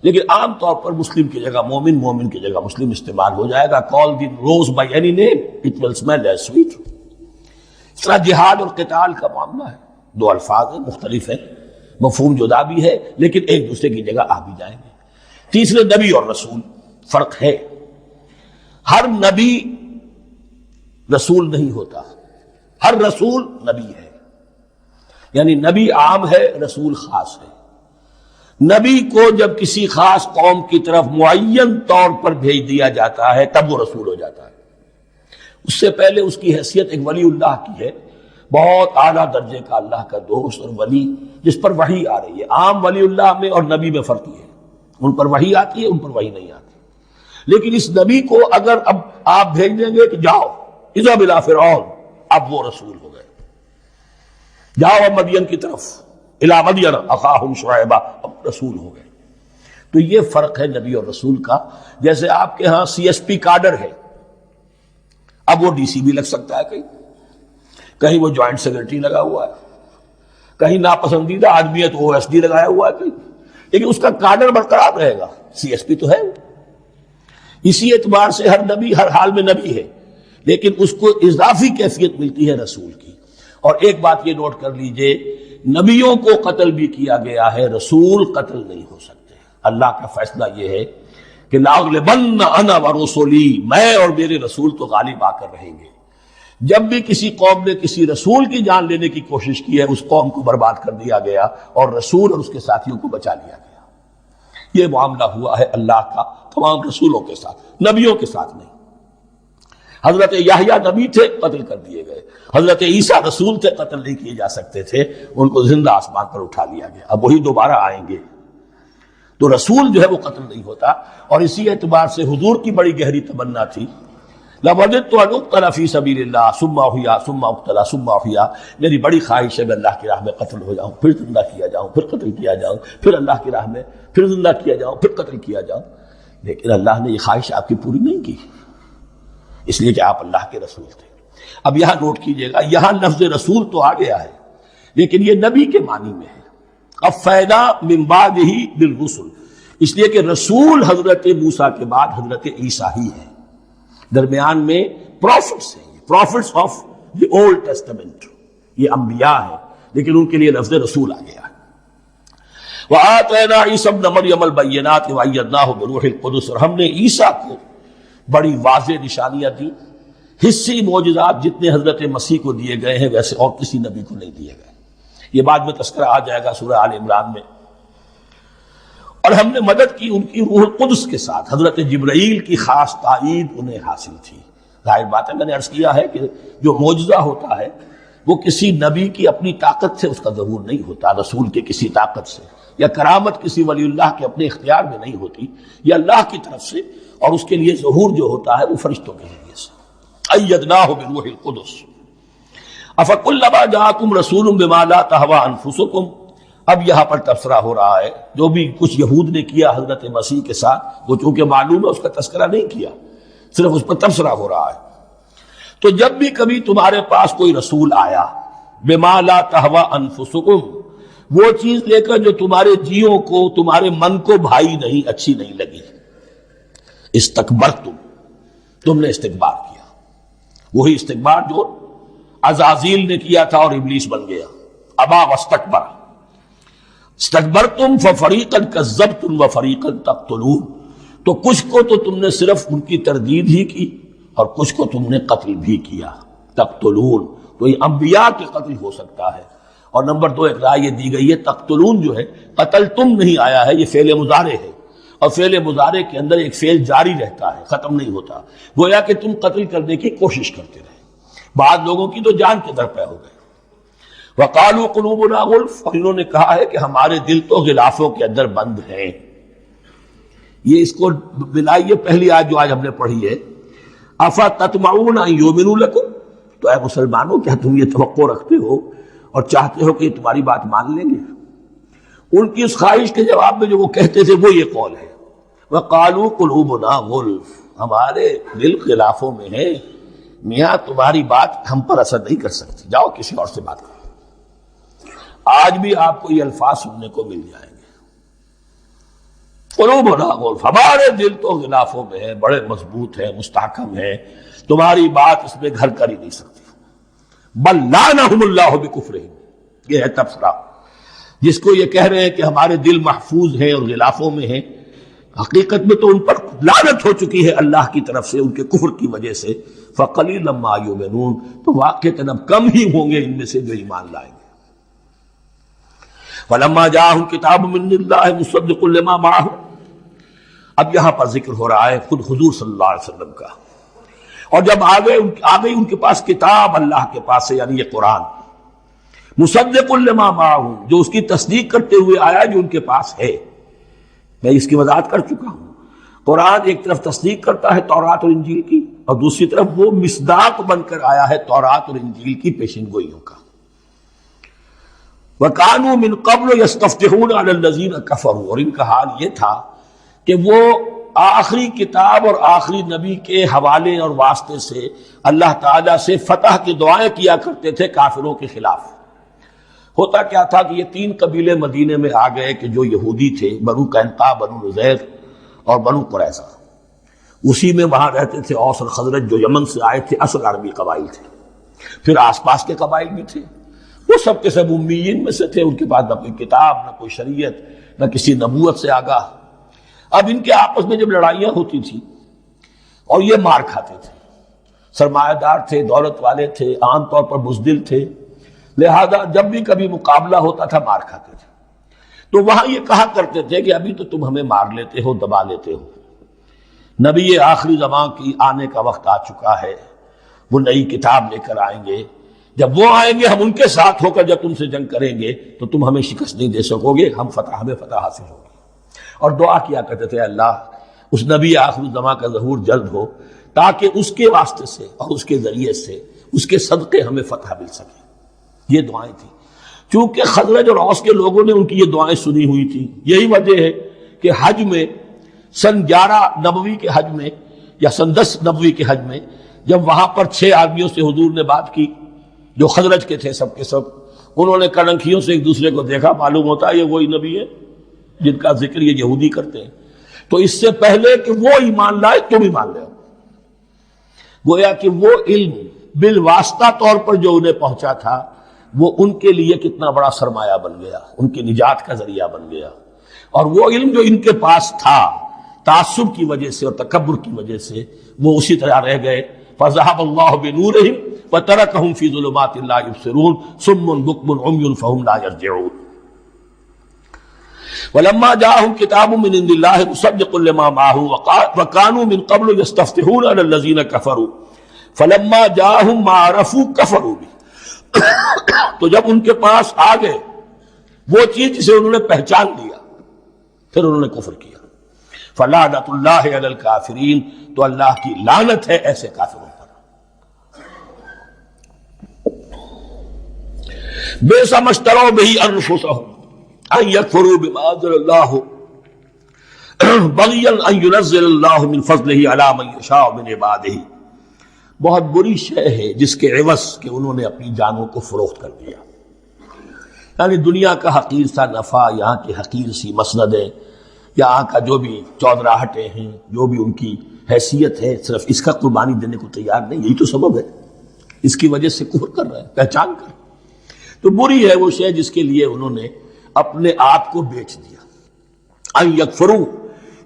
لیکن عام طور پر مسلم کی جگہ مومن، مومن کی جگہ مسلم استعمال ہو جائے گا۔ call the rose by any name it will smell as sweet۔ اس طرح جہاد اور قتال کا معاملہ ہے، دو الفاظ ہیں، مختلف ہیں، مفہوم جدا بھی ہے لیکن ایک دوسرے کی جگہ آ بھی جائیں گے۔ تیسرے نبی اور رسول، فرق ہے، ہر نبی رسول نہیں ہوتا، ہر رسول نبی ہے، یعنی نبی عام ہے، رسول خاص ہے۔ نبی کو جب کسی خاص قوم کی طرف معین طور پر بھیج دیا جاتا ہے تب وہ رسول ہو جاتا ہے۔ اس سے پہلے اس کی حیثیت ایک ولی اللہ کی ہے، بہت اعلیٰ درجے کا اللہ کا دوست اور ولی جس پر وحی آ رہی ہے۔ عام ولی اللہ میں اور نبی میں فرق یہ ہے، ان پر وحی آتی ہے، ان پر وحی نہیں آتی۔ لیکن اس نبی کو اگر اب آپ بھیج دیں گے کہ جاؤ اذهب الى فرعون، اب وہ رسول ہو گئے، جاؤ اب مدین کی طرف، الى مدین اخاہم شعیبا، اب رسول ہو گئے۔ تو یہ فرق ہے نبی اور رسول کا۔ جیسے آپ کے ہاں سی ایس پی کاڈر ہے، اب وہ ڈی سی بھی لگ سکتا ہے، کہیں وہ جوائنٹ سیکرٹری لگا ہوا ہے، کہیں ناپسندیدہ آدمی ہے تو او ایس ڈی لگایا ہوا ہے کہیں، لیکن اس کا کاڈر برقرار رہے گا، سی ایس پی تو ہے۔ اسی اعتبار سے ہر نبی ہر حال میں نبی ہے، لیکن اس کو اضافی کیفیت ملتی ہے رسول کی۔ اور ایک بات یہ نوٹ کر لیجئے، نبیوں کو قتل بھی کیا گیا ہے، رسول قتل نہیں ہو سکتے۔ اللہ کا فیصلہ یہ ہے کہ لاغلبن انا ورسلی، میں اور میرے رسول تو غالب آ کر رہیں گے۔ جب بھی کسی قوم نے کسی رسول کی جان لینے کی کوشش کی ہے اس قوم کو برباد کر دیا گیا اور رسول اور اس کے ساتھیوں کو بچا لیا گیا۔ یہ معاملہ ہوا ہے اللہ کا تمام رسولوں کے ساتھ، نبیوں کے ساتھ نہیں۔ حضرت یحییٰ نبی تھے، قتل کر دیے گئے۔ حضرت عیسیٰ رسول تھے، قتل نہیں کیے جا سکتے تھے، ان کو زندہ آسمان پر اٹھا لیا گیا۔ اب وہی دوبارہ آئیں گے، تو رسول جو ہے وہ قتل نہیں ہوتا۔ اور اسی اعتبار سے حضور کی بڑی گہری تمنا تھی، لَوَدِدتُّ أَنْ أُقْتَلَ فِي سَبِيلِ اللَّهِ ثُمَّ أُحْيَا ثُمَّ أُقْتَلَ ثُمَّ أُحْيَا، میری بڑی خواہش ہے میں اللہ کی راہ میں قتل ہو جاؤں، پھر زندہ کیا جاؤں، پھر قتل کیا جاؤں، پھر اللہ کی راہ میں پھر زندہ کیا جاؤں، پھر قتل کیا جاؤں. لیکن اللہ نے یہ خواہش آپ کی پوری نہیں کی، اس لیے کہ آپ اللہ کے رسول تھے. اب یہاں نوٹ کیجئے گا، یہاں لفظ رسول تو آ گیا ہے لیکن یہ نبی کے معنی میں ہے. قفینا من بعدہ بالرسل، اس لیے کہ رسول حضرت موسیٰ کے بعد حضرت عیسیٰ ہی ہے، درمیان میں پروفٹس ہیں، prophets of the old testament, یہ انبیاء ہیں لیکن ان کے لیے لفظ رسول آ گیا ہے. وَآتَيْنَا عِيسَى ابْنَ مَرْيَمَ الْبَيِّنَاتِ وَأَيَّدْنَاهُ بِرُوحِ الْقُدُسِ، اور ہم نے عیسیٰ کو بڑی واضح نشانیاں دی. حصی معجزات جتنے حضرت مسیح کو دیے گئے ہیں ویسے اور کسی نبی کو نہیں دیے گئے. یہ بعد میں تذکرہ آ جائے گا سورہ آل عمران میں. اور ہم نے مدد کی ان کی روح القدس کے ساتھ، حضرت جبرائیل کی خاص تائید انہیں حاصل تھی. ظاہر بات ہے، میں نے عرض کیا ہے کہ جو معجزہ ہوتا ہے وہ کسی نبی کی اپنی طاقت سے اس کا ظہور نہیں ہوتا، رسول کے کسی طاقت سے، یا کرامت کسی ولی اللہ کے اپنے اختیار میں نہیں ہوتی، یہ اللہ کی طرف سے، اور اس کے لیے ظہور جو ہوتا ہے وہ فرشتوں کے ذریعے سے. ایدناہ بروح القدس. افکلما جاءکم رسول بما لا تہوی انفسکم، اب یہاں پر تبصرہ ہو رہا ہے جو بھی کچھ یہود نے کیا حضرت مسیح کے ساتھ، وہ چونکہ معلوم ہے اس کا تذکرہ نہیں کیا، صرف اس پر تبصرہ ہو رہا ہے. تو جب بھی کبھی تمہارے پاس کوئی رسول آیا، بما لا تہوی انفسکم، وہ چیز لے کر جو تمہارے جیوں کو، تمہارے من کو بھائی نہیں، اچھی نہیں لگی، استکبرتم، تم نے استکبار کیا. وہی استکبار جو عزازیل نے کیا تھا اور ابلیس بن گیا. ابا واستکبر. استکبرتم ففریقا کذبتم وفریقا تقتلون، تو کچھ کو تو تم نے صرف ان کی تردید ہی کی اور کچھ کو تم نے قتل بھی کیا. تقتلون، تو یہ انبیاء کے قتل ہو سکتا ہے. اور نمبر 2 ایک رائے یہ دی گئی ہے، تقتلون جو ہے قتل تم نہیں آیا ہے، یہ فعل مضارع ہے، اور فعل مضارع کے اندر ایک فعل جاری رہتا ہے، ختم نہیں ہوتا. گویا کہ تم قتل کرنے کی کوشش کرتے رہے. بعض لوگوں کی تو جان کے در پہ ہو گئے. وَقَالُوا قُلُوبُنَا غُلْفٌ، اور انہوں نے کہا ہے کہ ہمارے دل تو غلافوں کے اندر بند ہیں. یہ اس کو ملائیے پہلی آیت جو آج ہم نے پڑھی ہے، أَفَتَطْمَعُونَ أَن يُؤْمِنُوا لَكُمْ، تو اے مسلمانوں کیا تم یہ توقع رکھتے ہو اور چاہتے ہو کہ یہ تمہاری بات مان لیں گے؟ ان کی اس خواہش کے جواب میں جو وہ کہتے تھے وہ یہ قول ہے، وَقَالُوا قُلُوبُنَا غُلْفٌ، ہمارے دل غلافوں میں ہے، میاں تمہاری بات ہم پر اثر نہیں کر سکتی، جاؤ کسی اور سے بات کرو. آج بھی آپ کو یہ الفاظ سننے کو مل جائیں گے، قلوبنا غلف، ہمارے دل تو غلافوں میں ہے، بڑے مضبوط ہیں، مستحکم ہیں، تمہاری بات اس میں گھر کر ہی نہیں سکتی. بل لعنہم اللہ بکفرہم، یہ ہے تبصرہ. جس کو یہ کہہ رہے ہیں کہ ہمارے دل محفوظ ہیں اور غلافوں میں ہیں، حقیقت میں تو ان پر لعنت ہو چکی ہے اللہ کی طرف سے ان کے کفر کی وجہ سے. فقلیلا ما یؤمنون، تو واقعتاً اب کم ہی ہوں گے ان میں سے جو ایمان لائیں گے. فلما جاءہم کتاب من اللہ مصدق لما معہم، اب یہاں پر ذکر ہو رہا ہے خود حضور صلی اللہ علیہ وسلم کا. اور جب آ گئی ان کے پاس کتاب اللہ کے پاس سے، یعنی یہ قرآن، مصدق لما معہم، جو اس کی تصدیق کرتے ہوئے آیا جو ان کے پاس ہے. میں اس کی وضاحت کر چکا ہوں. قرآن ایک طرف تصدیق کرتا ہے تورات اور انجیل کی، اور دوسری طرف وہ مصداق بن کر آیا ہے تورات اور انجیل کی پیشن گوئیوں کا. وَكَانُوا مِن قَبْلُ يَسْتَفْتِحُونَ عَلَى الَّذِينَ كَفَرُوا، اور ان کا حال یہ تھا کہ وہ آخری کتاب اور آخری نبی کے حوالے اور واسطے سے اللہ تعالیٰ سے فتح کی دعائیں کیا کرتے تھے کافروں کے خلاف. ہوتا کیا تھا کہ یہ 3 قبیلے مدینے میں آ گئے کہ جو یہودی تھے، بنو قینقاع، بنو نذیر اور بنو قریظہ. اسی میں وہاں رہتے تھے اوس اور خزرج جو یمن سے آئے تھے، اصل عربی قبائل تھے. پھر آس پاس کے قبائل بھی تھے، وہ سب کے سب امیین میں سے تھے، ان کے پاس نہ کوئی کتاب، نہ کوئی شریعت، نہ کسی نبوت سے آگاہ. اب ان کے آپس میں جب لڑائیاں ہوتی تھیں اور یہ مار کھاتے تھے، سرمایہ دار تھے، دولت والے تھے، عام طور پر بزدل تھے، لہذا جب بھی کبھی مقابلہ ہوتا تھا مار کھاتے تھے. تو وہاں یہ کہا کرتے تھے کہ ابھی تو تم ہمیں مار لیتے ہو، دبا لیتے ہو، نبی آخری زمان کی آنے کا وقت آ چکا ہے، وہ نئی کتاب لے کر آئیں گے، جب وہ آئیں گے ہم ان کے ساتھ ہو کر جب تم سے جنگ کریں گے تو تم ہمیں شکست نہیں دے سکو گے، ہمیں فتح حاصل ہوگی. اور دعا کیا کرتے تھے اللہ اس نبی آخر الزمان کا ظہور جلد ہو تاکہ اس کے واسطے سے اور اس کے ذریعے سے اس کے صدقے ہمیں فتح مل سکے. یہ دعائیں تھیں. چونکہ خزرج اور اوس کے لوگوں نے ان کی یہ دعائیں سنی ہوئی تھی. یہی وجہ ہے کہ حج میں سن 11 نبوی کے حج میں یا سن 10 نبوی کے حج میں جب وہاں پر 6 آدمیوں سے حضور نے بات کی جو خزرج کے تھے سب کے سب، انہوں نے کڑنکھیوں سے ایک دوسرے کو دیکھا، معلوم ہوتا ہے یہ وہی نبی ہے جن کا ذکر یہ یہودی کرتے ہیں. تو اس سے پہلے کہ وہ ایمان لائے تم ایمان لے آؤ. گویا کہ وہ علم بالواسطہ طور پر جو انہیں پہنچا تھا وہ ان کے لیے کتنا بڑا سرمایہ بن گیا، ان کی نجات کا ذریعہ بن گیا. اور وہ علم جو ان کے پاس تھا تعصب کی وجہ سے اور تکبر کی وجہ سے وہ اسی طرح رہ گئے. فَذَهَبَ اللَّهُ بِنُورِهِمْ وَتَرَكَهُمْ فِي ظُلُمَاتٍ لَا يُبْصِرُونَ صُمٌّ بُكْمٌ عُمْيٌ فَهُمْ لَا يَرْجِعُونَ. وَلَمَّا جَاءَهُمْ كِتَابٌ مِّنْ عِندِ اللَّهِ مُصَدِّقٌ لِّمَا مَعَهُمْ وَكَانُوا مِن قَبْلُ يَسْتَفْتِحُونَ عَلَى الَّذِينَ كَفَرُوا فَلَمَّا جَاءَهُم مَّا عَرَفُوا كَفَرُوا بِهِ. تو جب ان کے پاس آ گئے وہ چیز جسے انہوں نے پہچان لیا پھر انہوں نے کفر کیا. فلعنۃ اللہ علی الکافرین، تو اللہ کی لعنت ہے ایسے کافروں پر. بئس ما اشتروا به انفسهم ان یکفروا بما انزل اللہ بغیا ان ينزل اللہ من فضلہ علی من یشاء من عبادہ. بہت بری شے ہے جس کے عوض کہ انہوں نے اپنی جانوں کو فروخت کر دیا. یعنی دنیا کا حقیر سا نفع، یہاں کی حقیر سی مسندیں، یہاں کا جو بھی چودراہٹیں ہیں، جو بھی ان کی حیثیت ہے، صرف اس کا قربانی دینے کو تیار نہیں. یہی تو سبب ہے، اس کی وجہ سے کفر کر رہے ہیں پہچان کر. تو بری ہے وہ شے جس کے لیے انہوں نے اپنے آپ کو بیچ دیا. ان یکفروا،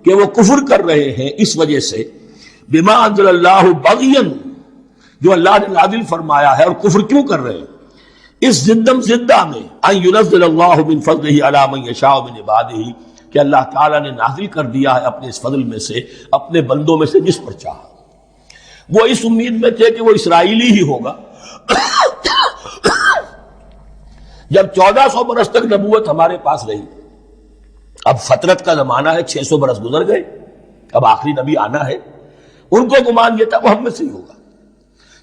کہ وہ کفر کر رہے ہیں اس وجہ سے بما انزل اللہ بغیا، جو اللہ نے نازل فرمایا ہے. اور کفر کیوں کر رہے ہیں؟ اس زدم زدہ میں ان ينزل اللہ من فضلہ علی من یشاء من عبادہ، کہ اللہ تعالیٰ نے نازل کر دیا ہے اپنے اس فضل میں سے اپنے بندوں میں سے جس پر چاہا. وہ اس امید میں تھے کہ وہ اسرائیلی ہی ہوگا. جب 1400 برس تک نبوت ہمارے پاس رہی، اب فترت کا زمانہ ہے، 600 برس گزر گئے، اب آخری نبی آنا ہے. ان کو گمان یہ تھا وہ ہم میں سے ہی ہوگا.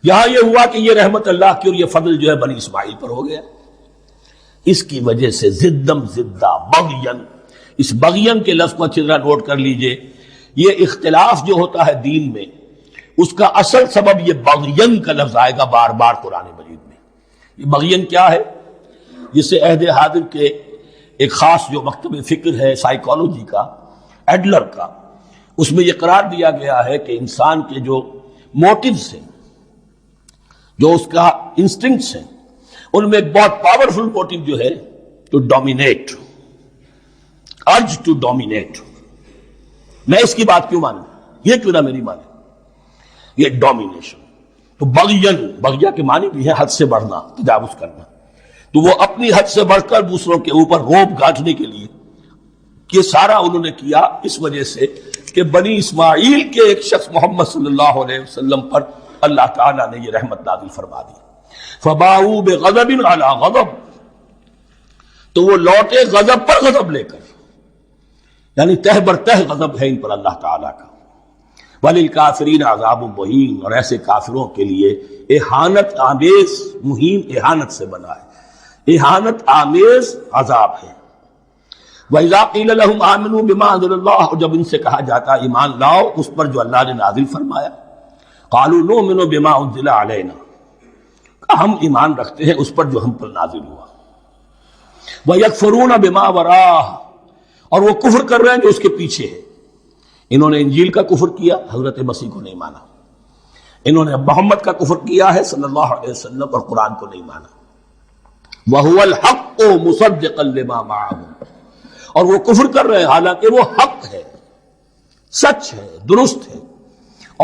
یہاں یہ ہوا کہ یہ رحمت اللہ کی اور یہ فضل جو ہے بنی اسماعیل پر ہو گیا. اس کی وجہ سے زدم زدہ بغین، اس بغین کے لفظ کو اچھی طرح نوٹ کر لیجئے. یہ اختلاف جو ہوتا ہے دین میں اس کا اصل سبب یہ بغین کا لفظ آئے گا بار بار قرآن مجید میں. یہ بغین کیا ہے؟ جسے عہد حاضر کے ایک خاص جو مکتب فکر ہے سائیکالوجی کا، ایڈلر کا، اس میں یہ قرار دیا گیا ہے کہ انسان کے جو موٹیوز ہیں، جو اس کا انسٹنکٹس ہیں، ان میں ایک بہت پاورفل موٹیو جو ہے to dominate, urge to dominate. میں اس کی بات کیوں مانوں، یہ کیوں نہ میری مانے، یہ ڈومینیشن. تو بغین، بغیا کے معنی بھی ہے حد سے بڑھنا، تجاوز کرنا. تو وہ اپنی حد سے بڑھ کر دوسروں کے اوپر روب گانٹنے کے لیے یہ سارا انہوں نے کیا اس وجہ سے کہ بنی اسماعیل کے ایک شخص محمد صلی اللہ علیہ وسلم پر اللہ تعالیٰ نے یہ رحمت نازل فرما دی. فباؤوا بغضب علی غضب، تو وہ لوٹے غضب پر غضب لے کر، یعنی تہ بر تہ غضب ہے ان پر اللہ تعالیٰ کا. وَلِلْكَافِرِينَ عَذَابٌ مُّهِينٌ، اور ایسے کافروں کے لیے اہانت آمیز، مہین اہانت سے بنا ہے، اہانت آمیز عذاب ہے. وَإِذَا قِيلَ لَهُمْ آمِنُوا بِمَا أَنزَلَ اللَّهُ، اور جب ان سے کہا جاتا ایمان لاؤ اس پر جو اللہ نے نازل فرمایا، قَالُوا نُؤْمِنُ بِمَا أُنزِلَ عَلَيْنَا، ہم ایمان رکھتے ہیں اس پر جو ہم پر نازل ہوا. وَيَكْفُرُونَ بِمَا وَرَاهُ، اور وہ کفر کر رہے ہیں جو اس کے پیچھے ہے. انہوں نے انجیل کا کفر کیا، حضرت مسیح کو نہیں مانا. انہوں نے محمد کا کفر کیا ہے صلی اللہ علیہ وسلم، اور قرآن کو نہیں مانا. وَهُوَ الْحَقُّ مُصَدِّقًا لِمَا مَعَهُمْ، اور وہ کفر کر رہے ہیں حالانکہ وہ حق ہے، سچ ہے، درست ہے،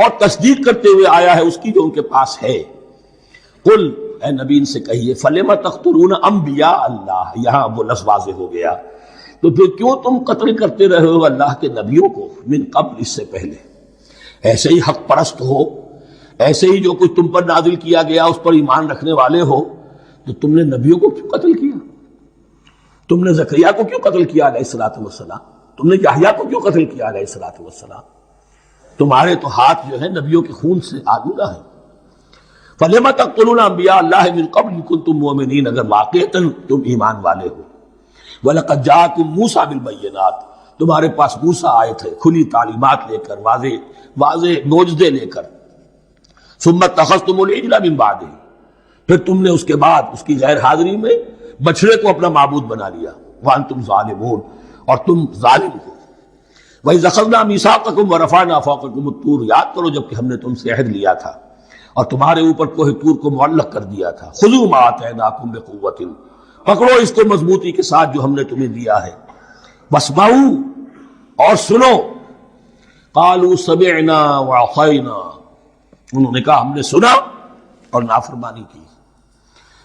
اور تصدیق کرتے ہوئے آیا ہے اس کی جو ان کے پاس ہے. قل، اے نبی ان سے کہیے، فَلِمَ تَقْتُلُونَ أَنبِيَاءَ اللَّهِ، یہاں وہ لفظ واضح ہو گیا. تو پھر کیوں تم قتل کرتے رہے ہو اللہ کے نبیوں کو، من قبل، اس سے پہلے. ایسے ہی حق پرست ہو، ایسے ہی جو کچھ تم پر نازل کیا گیا اس پر ایمان رکھنے والے ہو، تو تم نے نبیوں کو کیوں قتل کیا؟ تم نے زکریا کو کیوں قتل کیا علیہ الصلوۃ والسلام؟ تم نے یحییٰ کو کیوں قتل کیا علیہ الصلوۃ والسلام؟ تمہارے تو ہاتھ جو ہے نبیوں کے خون سے آلودہ ہے۔ فَلِمَ تَقْتُلُونَ أَنبِيَاءَ اللَّهِ مِن قَبْلِ إِن كُنتُم مُؤْمِنِينَ، اگر واقعتاً تم ایمان والے ہو۔ وَلَقَدْ جَاءَكُم مُوسَىٰ بِالْبَيِّنَاتِ، تمہارے پاس موسیٰ آئے تھے کھلی تعلیمات لے کر، واضح معجزے لے کر۔ ثُمَّ اتَّخَذْتُمُ الْعِجْلَ مِن بَعْدِهِ، پھر تم نے اس کے بعد اس کی غیر حاضری میں بچڑے کو اپنا معبود بنا لیا۔ وَأَنْتُمْ ظَالِمُونَ، اور تم ظالم ہو۔ وَإِذْ أَخَذْنَا مِيثَاقَكُمْ وَرَفَعْنَا فَوْقَكُمُ الطُّورَ، یاد کرو جب کہ ہم نے تم سے عہد لیا تھا اور تمہارے اوپر کوہ طور کو معلق کر دیا تھا۔ خُذُوا مَا آتَيْنَاكُمْ بِقُوَّةٍ، پکڑو اس کو مضبوطی کے ساتھ جو ہم نے تمہیں دیا ہے۔ وَاسْمَعُوا، اور سنو۔ قَالُوا سَمِعْنَا وَعَصَيْنَا، انہوں نے کہا ہم نے سنا اور نافرمانی کی۔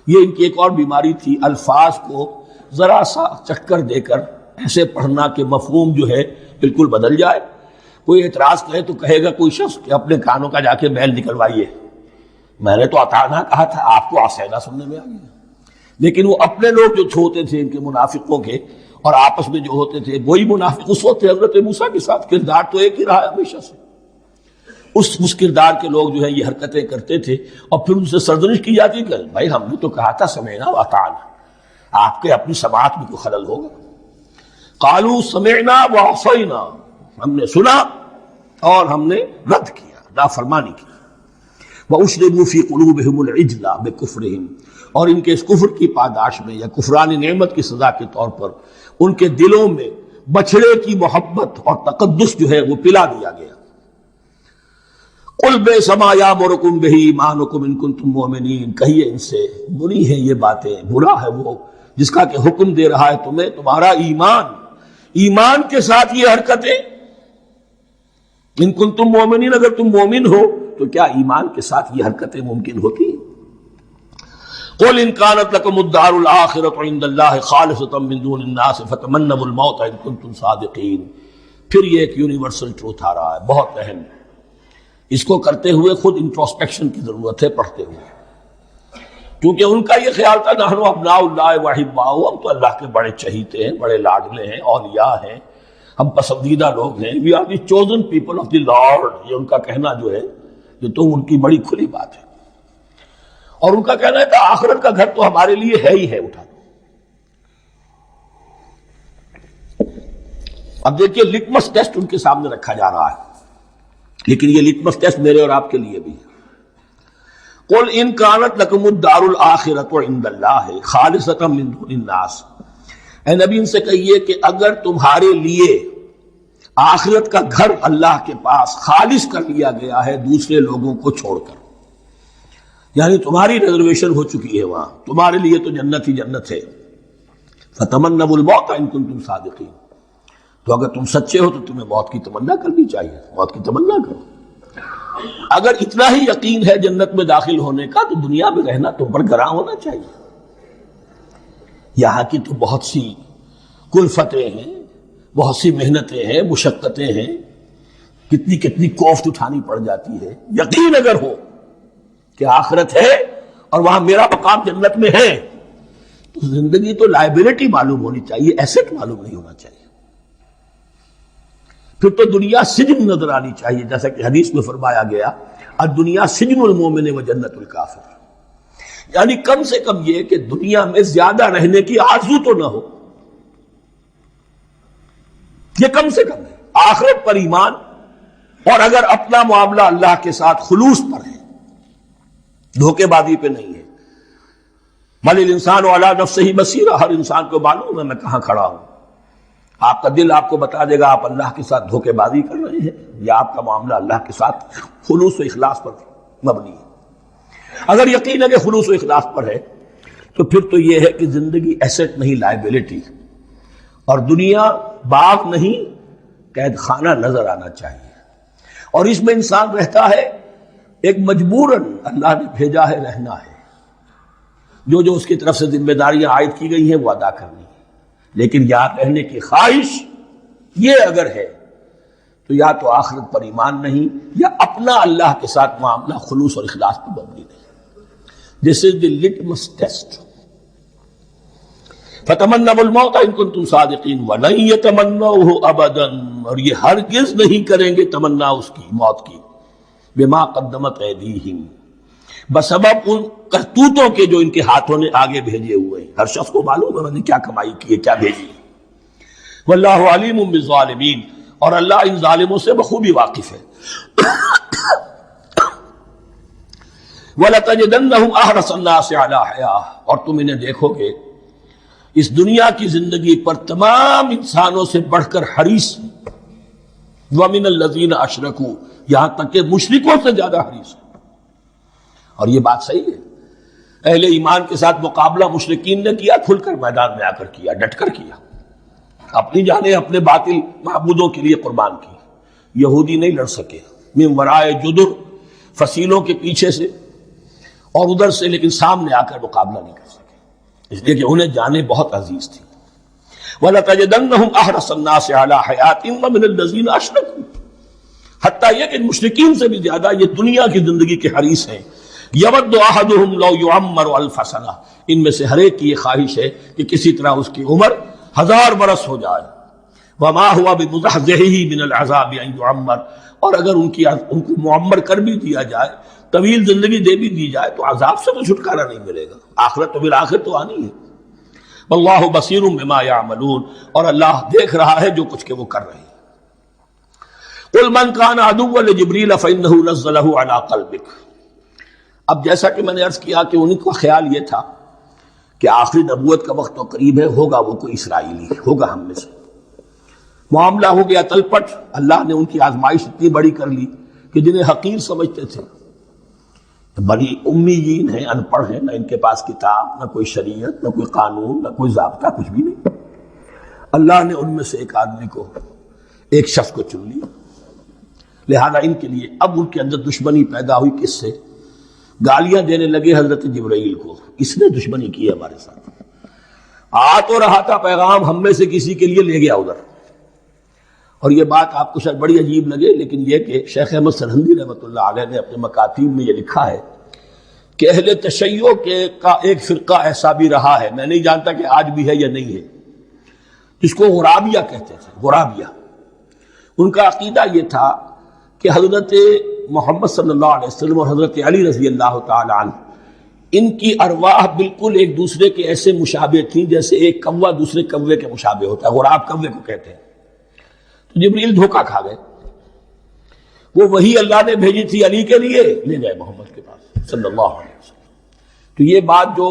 یہ ان کی ایک اور بیماری تھی، الفاظ کو ذرا سا چکر دے کر ایسے پڑھنا کہ مفہوم جو ہے بالکل بدل جائے۔ کوئی اعتراض کرے تو کہے گا کوئی شخص کہ اپنے کانوں کا جا کے میل نکلوائیے، میں نے تو اطعنا کہا تھا، آپ کو عصینا سننے میں آ گیا۔ لیکن وہ اپنے لوگ جو ہوتے تھے ان کے منافقوں کے، اور آپس میں جو ہوتے تھے وہی منافق اس وقت حضرت موسیٰ کے ساتھ کردار تو ایک ہی رہا ہے ہمیشہ سے۔ اس کردار کے لوگ جو ہے یہ حرکتیں کرتے تھے، اور پھر ان سے سرزنش کی جاتی کہ بھائی ہم نے تو کہا تھا سمعنا واطعنا، آپ کے اپنی سماعت میں کوئی خلل ہوگا۔ قالوا سمعنا وعصینا، ہم نے سنا اور ہم نے رد کیا، نافرمانی کی۔ وَأُشْرِبُوا فِي قُلُوبِهِمُ الْعِجْلَ بِكُفْرِهِمْ، اور ان کے اس کفر کی پاداش میں یا کفران نعمت کی سزا کے طور پر ان کے دلوں میں بچھڑے کی محبت اور تقدس جو ہے وہ پلا دیا گیا۔ قُلْ بِئْسَ مَا يَأْمُرُكُمْ بِهِ إِيمَانُكُمْ إِن كُنتُم مُؤْمِنِينَ، کہیے ان سے بری ہیں یہ باتیں، برا ہے وہ جس کا کہ حکم دے رہا ہے تمہیں تمہارا ایمان کے ساتھ یہ حرکتیں۔ ان کنتم مومنین، اگر تم مومن ہو تو کیا ایمان کے ساتھ یہ حرکتیں ممکن ہوتی ہیں؟ قل ان كانت لكم الدار الآخرة عند الله خالصة من دون الناس فتمنوا الموت ان كنتم صادقین۔ پھر یہ ایک یونیورسل ٹروتھ آ رہا ہے، بہت اہم، اس کو کرتے ہوئے خود انٹروسپیکشن کی ضرورت ہے پڑھتے ہوئے، کیونکہ ان کا یہ خیال تھا نحن ابناء اللہ واحباؤہ، ہم تو اللہ کے بڑے چہیتے ہیں، بڑے لاڈلے ہیں، اولیاء ہیں، ہم پسندیدہ لوگ ہیں، we are the chosen people of the lord, یہ ان کا کہنا جو ہے یہ تو ان کی بڑی کھلی بات ہے۔ اور ان کا کہنا ہے کہ آخرت کا گھر تو ہمارے لیے ہے ہی ہے، اٹھا دو۔ اب دیکھیے لٹمس ٹیسٹ ان کے سامنے رکھا جا رہا ہے، لیکن یہ لٹمس ٹیسٹ میرے اور آپ کے لیے بھی ہے۔ قل ان كانت لكم الدار الآخرة عند الله خالصة من دون الناس، اے نبی ان سے کہیے کہ اگر تمہارے لیے آخرت کا گھر اللہ کے پاس خالص کر لیا گیا ہے دوسرے لوگوں کو چھوڑ کر، یعنی تمہاری ریزرویشن ہو چکی ہے وہاں، تمہارے لیے تو جنت ہی جنت ہے، فتمنوا الموت ان کنتم صادقین، تو اگر تم سچے ہو تو تمہیں موت کی تمنا کرنی چاہیے، موت کی تمنا کرو۔ اگر اتنا ہی یقین ہے جنت میں داخل ہونے کا تو دنیا میں رہنا تم پر گراں ہونا چاہیے۔ یہاں کی تو بہت سی کلفتیں ہیں، بہت سی محنتیں ہیں، مشقتیں ہیں، کتنی کوفت اٹھانی پڑ جاتی ہے۔ یقین اگر ہو کہ آخرت ہے اور وہاں میرا مقام جنت میں ہے تو زندگی تو لائبلٹی معلوم ہونی چاہیے، ایسٹ معلوم نہیں ہونا چاہیے۔ پھر تو دنیا سجن نظر آنی چاہیے، جیسا کہ حدیث میں فرمایا گیا الدنیا سجن المومن و جنت الکافر، یعنی کم سے کم یہ کہ دنیا میں زیادہ رہنے کی آرزو تو نہ ہو، یہ کم سے کم ہے۔ آخرت پر ایمان، اور اگر اپنا معاملہ اللہ کے ساتھ خلوص پر ہے، دھوکے بازی پہ نہیں ہے۔ بل الانسان علی نفسہ بصیرہ، ہر انسان کو معلوم ہے میں کہاں کھڑا ہوں۔ آپ کا دل آپ کو بتا دے گا آپ اللہ کے ساتھ دھوکے بازی کر رہے ہیں یا آپ کا معاملہ اللہ کے ساتھ خلوص و اخلاص پر مبنی ہے۔ اگر یقین ہے کہ خلوص و اخلاص پر ہے تو پھر تو یہ ہے کہ زندگی ایسٹ نہیں لائبلٹی، اور دنیا باغ نہیں قید خانہ نظر آنا چاہیے، اور اس میں انسان رہتا ہے ایک مجبوراً اللہ نے بھیجا ہے رہنا ہے، جو اس کی طرف سے ذمہ داریاں عائد کی گئی ہیں وہ ادا کرنی ہے، لیکن یہاں رہنے کی خواہش یہ اگر ہے تو یا تو آخرت پر ایمان نہیں یا اپنا اللہ کے ساتھ معاملہ خلوص اور اخلاص پر مبنی نہیں۔ دس از دی لٹمس ٹیسٹ۔ فتمنوا الموت ان کنتم صادقین ولن یتمنوه ابدا، اور یہ ہرگز نہیں کریں گے تمنا اس کی موت کی، بما قدمت ایدیہم، بسبب ان کرتوتوں کے جو ان کے ہاتھوں نے آگے بھیجے ہوئے ہیں۔ ہر شخص کو معلوم ہے میں نے کیا کمائی کی ہے، کیا بھیجی ہے۔ واللہ علیم بالظالمین، اور اللہ ان ظالموں سے بخوبی واقف ہے۔ وَلَتَجِدَنَّهُمْ أَحْرَصَ النَّاسِ عَلَىٰ حَيَاةٍ، اور تم انہیں دیکھو گے اس دنیا کی زندگی پر تمام انسانوں سے بڑھ کر حریص، وَمِنَ الَّذِينَ أَشْرَكُوا، یہاں تک کہ مشرکوں سے زیادہ حریص ہے۔ اور یہ بات صحیح ہے، اہل ایمان کے ساتھ مقابلہ مشرکین نے کیا، کھل کر میدان میں آ کر کیا، ڈٹ کر کیا، اپنی جانیں اپنے باطل معبودوں کے لیے قربان کی۔ یہودی نہیں لڑ سکے، من ورائے جدر، فصیلوں کے پیچھے سے اور ادھر سے، لیکن سامنے آ کر مقابلہ نہیں کر سکے، اس لیے کہ انہیں جانیں بہت عزیز تھی۔ وَلَتَجِدَنَّهُمْ أَحْرَصَ النَّاسِ عَلَىٰ حَيَاةٍ وَمِنَ الَّذِينَ أَشْرَكُوا، حتیٰ یہ کہ مشرکین سے بھی زیادہ یہ دنیا کی زندگی کے حریص ہیں۔ يَوَدُّ أَحَدُهُمْ لَوْ يُعَمَّرُ أَلْفَ سَنَةٍ، ان میں سے ہر ایک کی یہ خواہش ہے کہ کسی طرح اس کی عمر 1000 برس ہو جائے۔ وَمَا هُوَ بِمُزَحْزِحِهِ مِنَ الْعَذَابِ أَن يُعَمَّرَ، اور اگر ان کو معمر کر بھی دیا جائے، طویل زندگی دے بھی دی جائے، تو عذاب سے تو چھٹکارا نہیں ملے گا، آخرت تو بالآخر تو آنی ہے۔ واللہ بصیر بما یعملون، اور اللہ دیکھ رہا ہے جو کچھ کہ وہ کر رہے ہیں۔ قل من کان عدوا لجبریل فإنہ نزلہ علی قلبک، اب جیسا کہ میں نے عرض کیا کہ ان کا خیال یہ تھا کہ آخری نبوت کا وقت تو قریب ہے، ہوگا وہ کوئی اسرائیلی، ہوگا ہم میں سے۔ معاملہ ہو گیا تلپٹ، اللہ نے ان کی آزمائش اتنی بڑی کر لی کہ جنہیں حقیر سمجھتے تھے، بڑی امیین ہیں، ان پڑھ ہیں، نہ ان کے پاس کتاب، نہ کوئی شریعت، نہ کوئی قانون، نہ کوئی ضابطہ، کچھ بھی نہیں۔ اللہ نے ان میں سے ایک آدمی کو، ایک شخص کو چن لیا، لہذا ان کے لیے اب ان کے اندر دشمنی پیدا ہوئی۔ کس سے؟ گالیاں دینے لگے حضرت جبرائیل کو، اس نے دشمنی کی ہے ہمارے ساتھ، آ تو رہا تھا پیغام ہم میں سے کسی کے لیے، لے گیا ادھر۔ اور یہ بات آپ کو شاید بڑی عجیب لگے، لیکن یہ کہ شیخ احمد سرہندی رحمۃ اللہ علیہ نے اپنے مکاتیب میں یہ لکھا ہے کہ اہل تشیع کا ایک فرقہ ایسا بھی رہا ہے، میں نہیں جانتا کہ آج بھی ہے یا نہیں ہے، جس کو غرابیہ کہتے تھے۔ غرابیہ، ان کا عقیدہ یہ تھا کہ حضرت محمد صلی اللہ علیہ وسلم اور حضرت علی رضی اللہ تعالی عنہ، ان کی ارواح بالکل ایک دوسرے کے ایسے مشابہ تھیں جیسے ایک کوا دوسرے کوے کے مشابہ ہوتا ہے، غراب کوے کو کہتے ہیں۔ تو جبریل دھوکہ کھا گئے، وہ وہی اللہ نے بھیجی تھی علی کے لیے، لے گئے محمد کے پاس صلی اللہ علیہ وسلم۔ تو یہ بات جو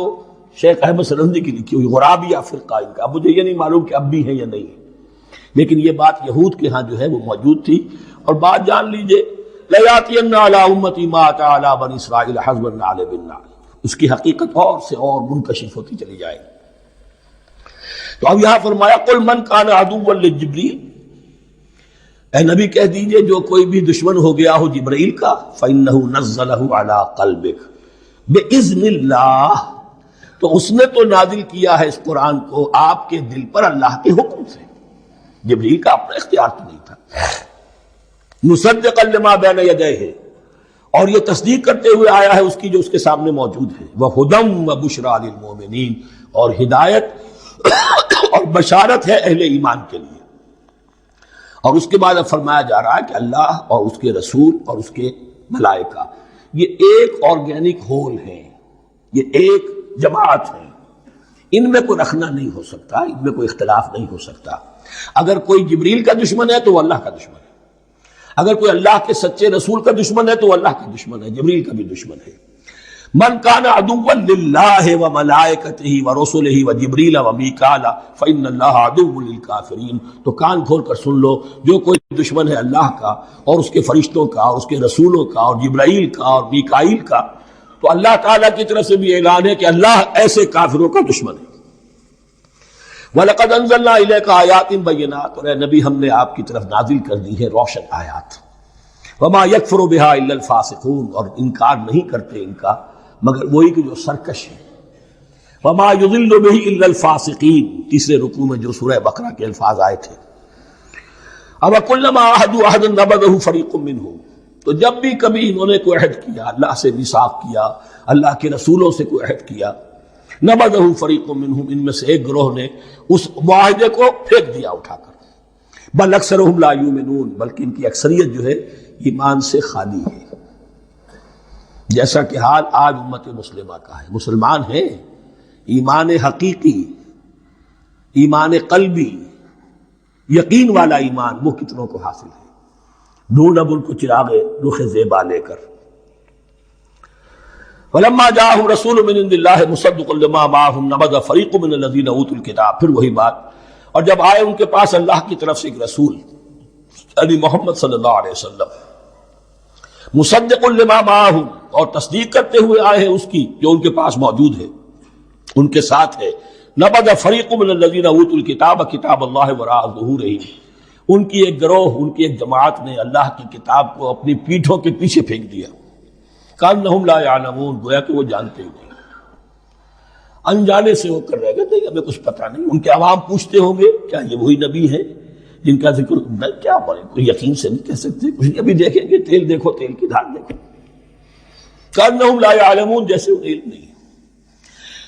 شیخ احمد سرہندی کی لکھی ہوئی غرابیہ فرقہ ان کا، اب مجھے یہ نہیں معلوم کہ اب بھی ہے یا نہیں ہے، لیکن یہ بات یہود کے ہاں جو ہے وہ موجود تھی۔ اور بات جان لیجئے، لَيَأْتِيَنَّ عَلَىٰ أُمَّتِي مَا أَتَىٰ عَلَىٰ بَنِي إِسْرَائِيلَ حَسْبَ النَّعْلِ بِالنَّعْلِ، اس کی حقیقت اور سے اور منکشف ہوتی چلی جائے گی۔ تو اب یہاں فرمایا قُلْ مَنْ كَانَ عَدُوًّا لِجِبْرِيلَ، اے نبی کہہ دیجئے جو کوئی بھی دشمن ہو گیا ہو جبرائیل کا، فَإِنَّهُ نَزَّلَهُ عَلَىٰ قَلْبِكَ بِإِذْنِ اللَّهِ، تو اس نے تو نازل کیا ہے اس قرآن کو آپ کے دل پر اللہ کے حکم سے، جبرائیل کا اپنا اختیار تو نہیں تھا۔ مُصَدِّقًا لِمَا بَيْنَ يَدَيْهِ، اور یہ تصدیق کرتے ہوئے آیا ہے اس کی جو اس کے سامنے موجود ہے، وَهُدًى وَبُشْرَىٰ لِلْمُؤْمِنِينَ، اور ہدایت اور بشارت ہے اہل ایمان کے لیے۔ اور اس کے بعد اب فرمایا جا رہا ہے کہ اللہ اور اس کے رسول اور اس کے ملائکہ یہ ایک آرگینک ہول ہیں، یہ ایک جماعت ہے، ان میں کوئی رکھنا نہیں ہو سکتا، ان میں کوئی اختلاف نہیں ہو سکتا۔ اگر کوئی جبریل کا دشمن ہے تو وہ اللہ کا دشمن ہے، اگر کوئی اللہ کے سچے رسول کا دشمن ہے تو وہ اللہ کا دشمن ہے، جبریل کا بھی دشمن ہے۔ من کان عدوا للہ وملائکتہ ورسلہ وجبریل ومیکال فإن اللہ عدو للکافرین، تو کان کھول کر سن لو، جو کوئی دشمن ہے اللہ کا اور اس کے فرشتوں کا اور اس کے رسولوں کا اور جبرائیل کا اور میکائیل کا، تو اللہ تعالیٰ کی طرف سے بھی اعلان ہے کہ اللہ ایسے کافروں کا دشمن ہے۔ وَلَقَدْ أَنزَلْنَا إِلَيْكَ آيَاتٍ بَيِّنَاتٍ، اور اے نبی ہم نے آپ کی طرف نازل کر دی ہے روشن آیات۔ وَمَا يَكْفُرُ بِهَا إِلَّا الْفَاسِقُونَ، اور انکار نہیں کرتے ان کا مگر وہی کہ جو سرکش ہے۔ وَمَا يُضِلُّ بِهِ إِلَّا الْفَاسِقِينَ، تیسرے رکوع میں جو سورہ بقرہ کے الفاظ آئے تھے۔ أَوَكُلَّمَا عَاهَدُوا عَهْدًا نَبَذَهُ فَرِيقٌ مِّنْهُمْ، تو جب بھی کبھی انہوں نے کوئی عہد کیا، اللہ سے میثاق کیا، اللہ کے رسولوں سے کوئی عہد کیا، نبذہ فریق منہم، ان میں سے ایک گروہ نے اس معاہدے کو پھینک دیا اٹھا کر. بل اکثرہم لا یؤمنون، بلکہ ان کی اکثریت جو ہے ایمان سے خالی ہے. جیسا کہ حال آج امت مسلمہ کا ہے. مسلمان ہیں، ایمان حقیقی، ایمان قلبی، یقین والا ایمان وہ کتنوں کو حاصل ہے. ڈھونڈ اب ان کو چراغ رخ زیبا لے کر. فلما جاءهم رسول من عند الله مصدق لما معهم نبذ فريق من الذين اوتوا الكتاب. پھر وہی بات، اور جب آئے ان کے پاس اللہ کی طرف سے ایک رسول یعنی محمد صلی اللہ علیہ وسلم، مصدق لما معهم، اور تصدیق کرتے ہوئے آئے ہیں اس کی جو ان کے پاس موجود ہے، ان کے ساتھ ہے. نبذ فریق من الذین اوتوا الکتاب کتاب اللہ وراء ظہورہم، ان کی ایک گروہ، ان کی ایک جماعت نے اللہ کی کتاب کو اپنی پیٹھوں کے پیچھے پھینک دیا. کانہم لا یعلمون، گویا کہ وہ جانتے ہی نہیں، انجانے سے وہ کر رہے گا، نہیں ہمیں کچھ پتہ نہیں. ان کے عوام پوچھتے ہوں گے کیا یہ وہی نبی ہیں جن کا ذکر کیا بولے، کوئی یقین سے نہیں کہہ سکتے، کچھ نہیں. ابھی دیکھیں گے تیل دیکھو، تیل کی دھار دیکھو. کانہم لا یعلمون، جیسے انہیں علم نہیں.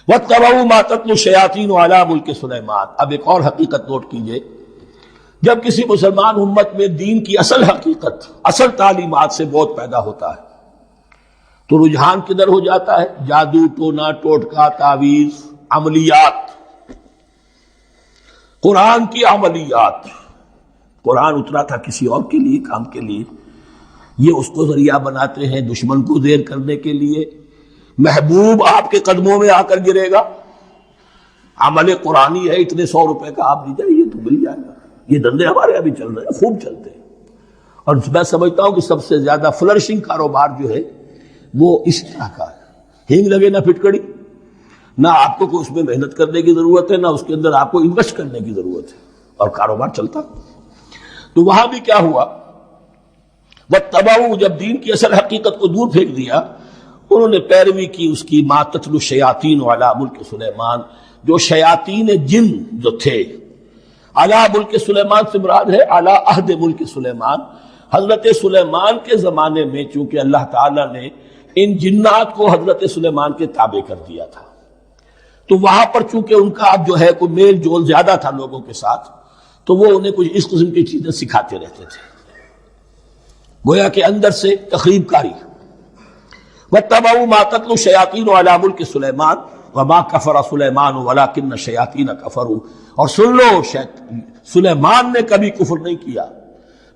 واتبعوا ما تتلو الشیاطین علی ملک سلیمان. اب ایک اور حقیقت نوٹ کیجئے، جب کسی مسلمان امت میں دین کی اصل حقیقت، اصل تعلیمات سے بہت پیدا ہوتا ہے تو رجحان کدھر ہو جاتا ہے؟ جادو، ٹونا، ٹوٹکا، تعویذ، عملیات. قرآن کی عملیات. قرآن اترا تھا کسی اور کے لیے، کام کے لیے، یہ اس کو ذریعہ بناتے ہیں دشمن کو زیر کرنے کے لیے. محبوب آپ کے قدموں میں آ کر گرے گا، عمل قرآنی ہے، اتنے 100 روپے کا آپ لیجیے، یہ تو مل جائے گا. یہ دندے ہمارے ابھی چل رہے ہیں، خوب چلتے ہیں. اور میں سمجھتا ہوں کہ سب سے زیادہ فلرشنگ کاروبار جو ہے وہ اس طرح کا ہے. ہینگ لگے نہ پھٹکڑی، نہ آپ کو کوئی اس میں محنت کرنے کی ضرورت ہے، نہ اس کے اندر آپ کو انویسٹ کرنے کی ضرورت ہے، اور کاروبار چلتا. تو وہاں بھی کیا ہوا، واتبعوا، جب دین کی اصل حقیقت کو دور پھینک دیا، انہوں نے پیروی کی اس کی ما تتلو الشیاطین علی ملک سلیمان، جو شیاطین جن جو تھے. علی ملک سلیمان سے مراد ہے علی عہد ملک سلیمان، حضرت سلیمان کے زمانے میں، چونکہ اللہ تعالیٰ نے ان جنات کو حضرت سلیمان کے تابع کر دیا تھا، تو وہاں پر چونکہ ان کا اب جو ہے کوئی میل جول زیادہ تھا لوگوں کے ساتھ، تو وہ انہیں کچھ اس قسم کی چیزیں سکھاتے رہتے تھے، گویا کہ اندر سے تخریب کاری. واتبعوا ما تتلو الشیاطین علی ملک سلیمان وما کفر سلیمان ولکن الشیاطین کفروا. اور سن لو، سلیمان نے کبھی کفر نہیں کیا،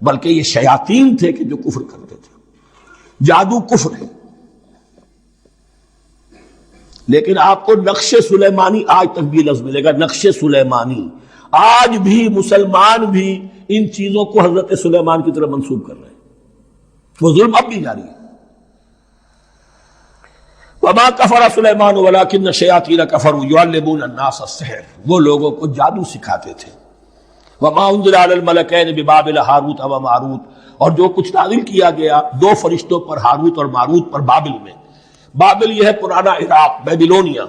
بلکہ یہ شیاطین تھے کہ جو کفر کرتے تھے. جادو کفر ہے، لیکن آپ کو نقش سلیمانی آج تک بھی لفظ ملے گا، نقش سلیمانی. آج بھی مسلمان بھی ان چیزوں کو حضرت سلیمان کی طرف منسوب کر رہے ہیں، وہ ظلم اب بھی جاری ہے. وما کفر سلیمان ولکن الشیاطین کفروا یعلمون الناس السحر، وہ لوگوں کو جادو سکھاتے تھے. وما انزل علی الملکین ببابل ہاروت و ماروت، اور جو کچھ نازل کیا گیا 2 فرشتوں پر، ہاروت اور ماروت پر، بابل میں. بابل یہ ہے پرانا عراق، بیبلونیا.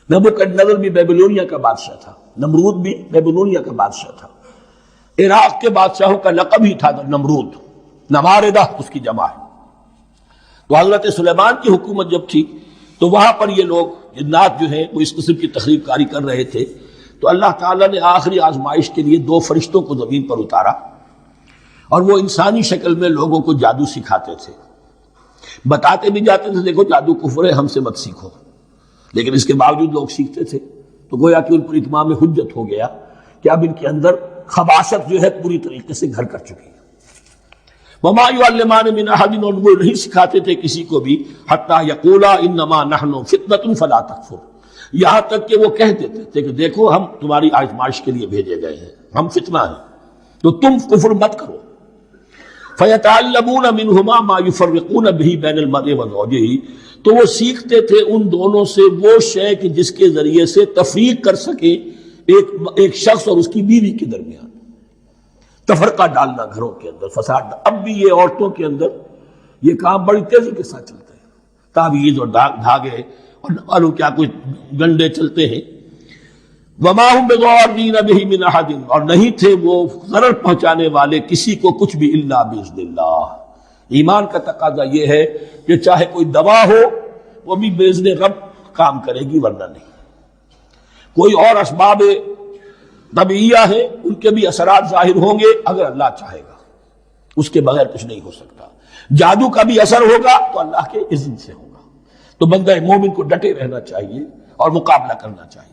نبوکدنضر بھی بیبلونیا کا بادشاہ تھا، نمرود بھی بیبلونیا کا بادشاہ تھا. عراق کے بادشاہوں کا لقب ہی تھا نمرود، نماردہ اس کی جمع ہے. تو حضرت سلیمان کی حکومت جب تھی تو وہاں پر یہ لوگ جنات جو ہیں وہ اس قسم کی تخریب کاری کر رہے تھے. تو اللہ تعالیٰ نے آخری آزمائش کے لیے 2 فرشتوں کو زمین پر اتارا، اور وہ انسانی شکل میں لوگوں کو جادو سکھاتے تھے. بتاتے بھی جاتے تھے دیکھو جادو کفر ہے، ہم سے مت سیکھو، لیکن اس کے باوجود لوگ سیکھتے تھے. تو گویا کہ ان پر اتمام حجت ہو گیا کہ اب ان کے اندر خباثت جو ہے پوری طریقے سے گھر کر چکی ہے. وما یعلمان من احد، اور وہ نہیں سکھاتے تھے کسی کو بھی، حتی یقولا انما نحن فتنۃ فلا تکفر، یہاں تک کہ وہ کہہ دیتے تھے کہ دیکھو ہم تمہاری آزمائش کے لیے بھیجے گئے ہیں، ہم فتنہ ہیں تو تم کفر مت کرو. فیتعلمون منہما ما یفرقون به بین المرء وزوجہ، تو وہ سیکھتے تھے ان دونوں سے وہ شے کہ جس کے ذریعے سے تفریق کر سکے ایک شخص اور اس کی بیوی کے درمیان، تفرقہ ڈالنا گھروں کے اندر، فساد. اب بھی یہ عورتوں کے اندر یہ کام بڑی تیزی کے ساتھ چلتے ہیں، تعویذ اور دھاگے اور کیا کچھ گنڈے چلتے ہیں. وما هم بضارین بہ من احد، اور نہیں تھے وہ ضرر پہنچانے والے کسی کو کچھ بھی الا باذن اللہ. ایمان کا تقاضا یہ ہے کہ چاہے کوئی دوا ہو وہ بھی باذن رب کام کرے گی ورنہ نہیں۔ کوئی اور اسباب طبیعیہ ہے، ان کے بھی اثرات ظاہر ہوں گے اگر اللہ چاہے گا، اس کے بغیر کچھ نہیں ہو سکتا۔ جادو کا بھی اثر ہوگا تو اللہ کے اذن سے ہوگا۔ تو بندہ مومن کو ڈٹے رہنا چاہیے اور مقابلہ کرنا چاہیے۔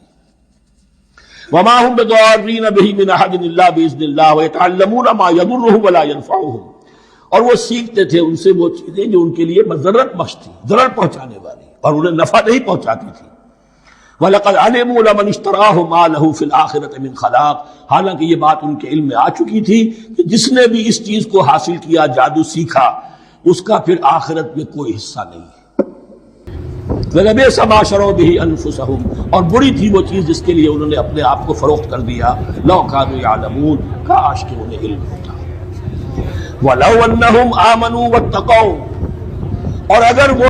وما هم بضارین به من احد الا باذن اللہ ويتعلمون ما يضرهم ولا ينفعهم، اور وہ سیکھتے تھے ان سے وہ چیزیں جو ان کے لیے مضرت بخش تھی، ضرر پہنچانے والی، اور انہیں نفع نہیں پہنچاتی تھی۔ وَلَقَدْ عَلِمُوا لَمَنِ اشْتَرَاهُ مَا لَهُ فِي الْآخِرَةِ مِنْ خَلَاقٍ، حالانکہ یہ بات ان کے علم میں آ چکی تھی کہ جس نے بھی اس چیز کو حاصل کیا، جادو سیکھا، اس کا پھر آخرت میں کوئی حصہ نہیں ہے۔ وَلَبِئْسَ مَا شَرَوْا بِهِ أَنفُسَهُمْ، اور بری تھی وہ چیز جس کے لیے انہوں نے اپنے آپ کو فروخت کر دیا۔ لَوْ كَانُوا يَعْلَمُونَ، کاش کہ انہیں علم ہوتا۔ وَلَوْ أَنَّهُمْ آمَنُوا وَاتَّقَوْا، اور اگر وہ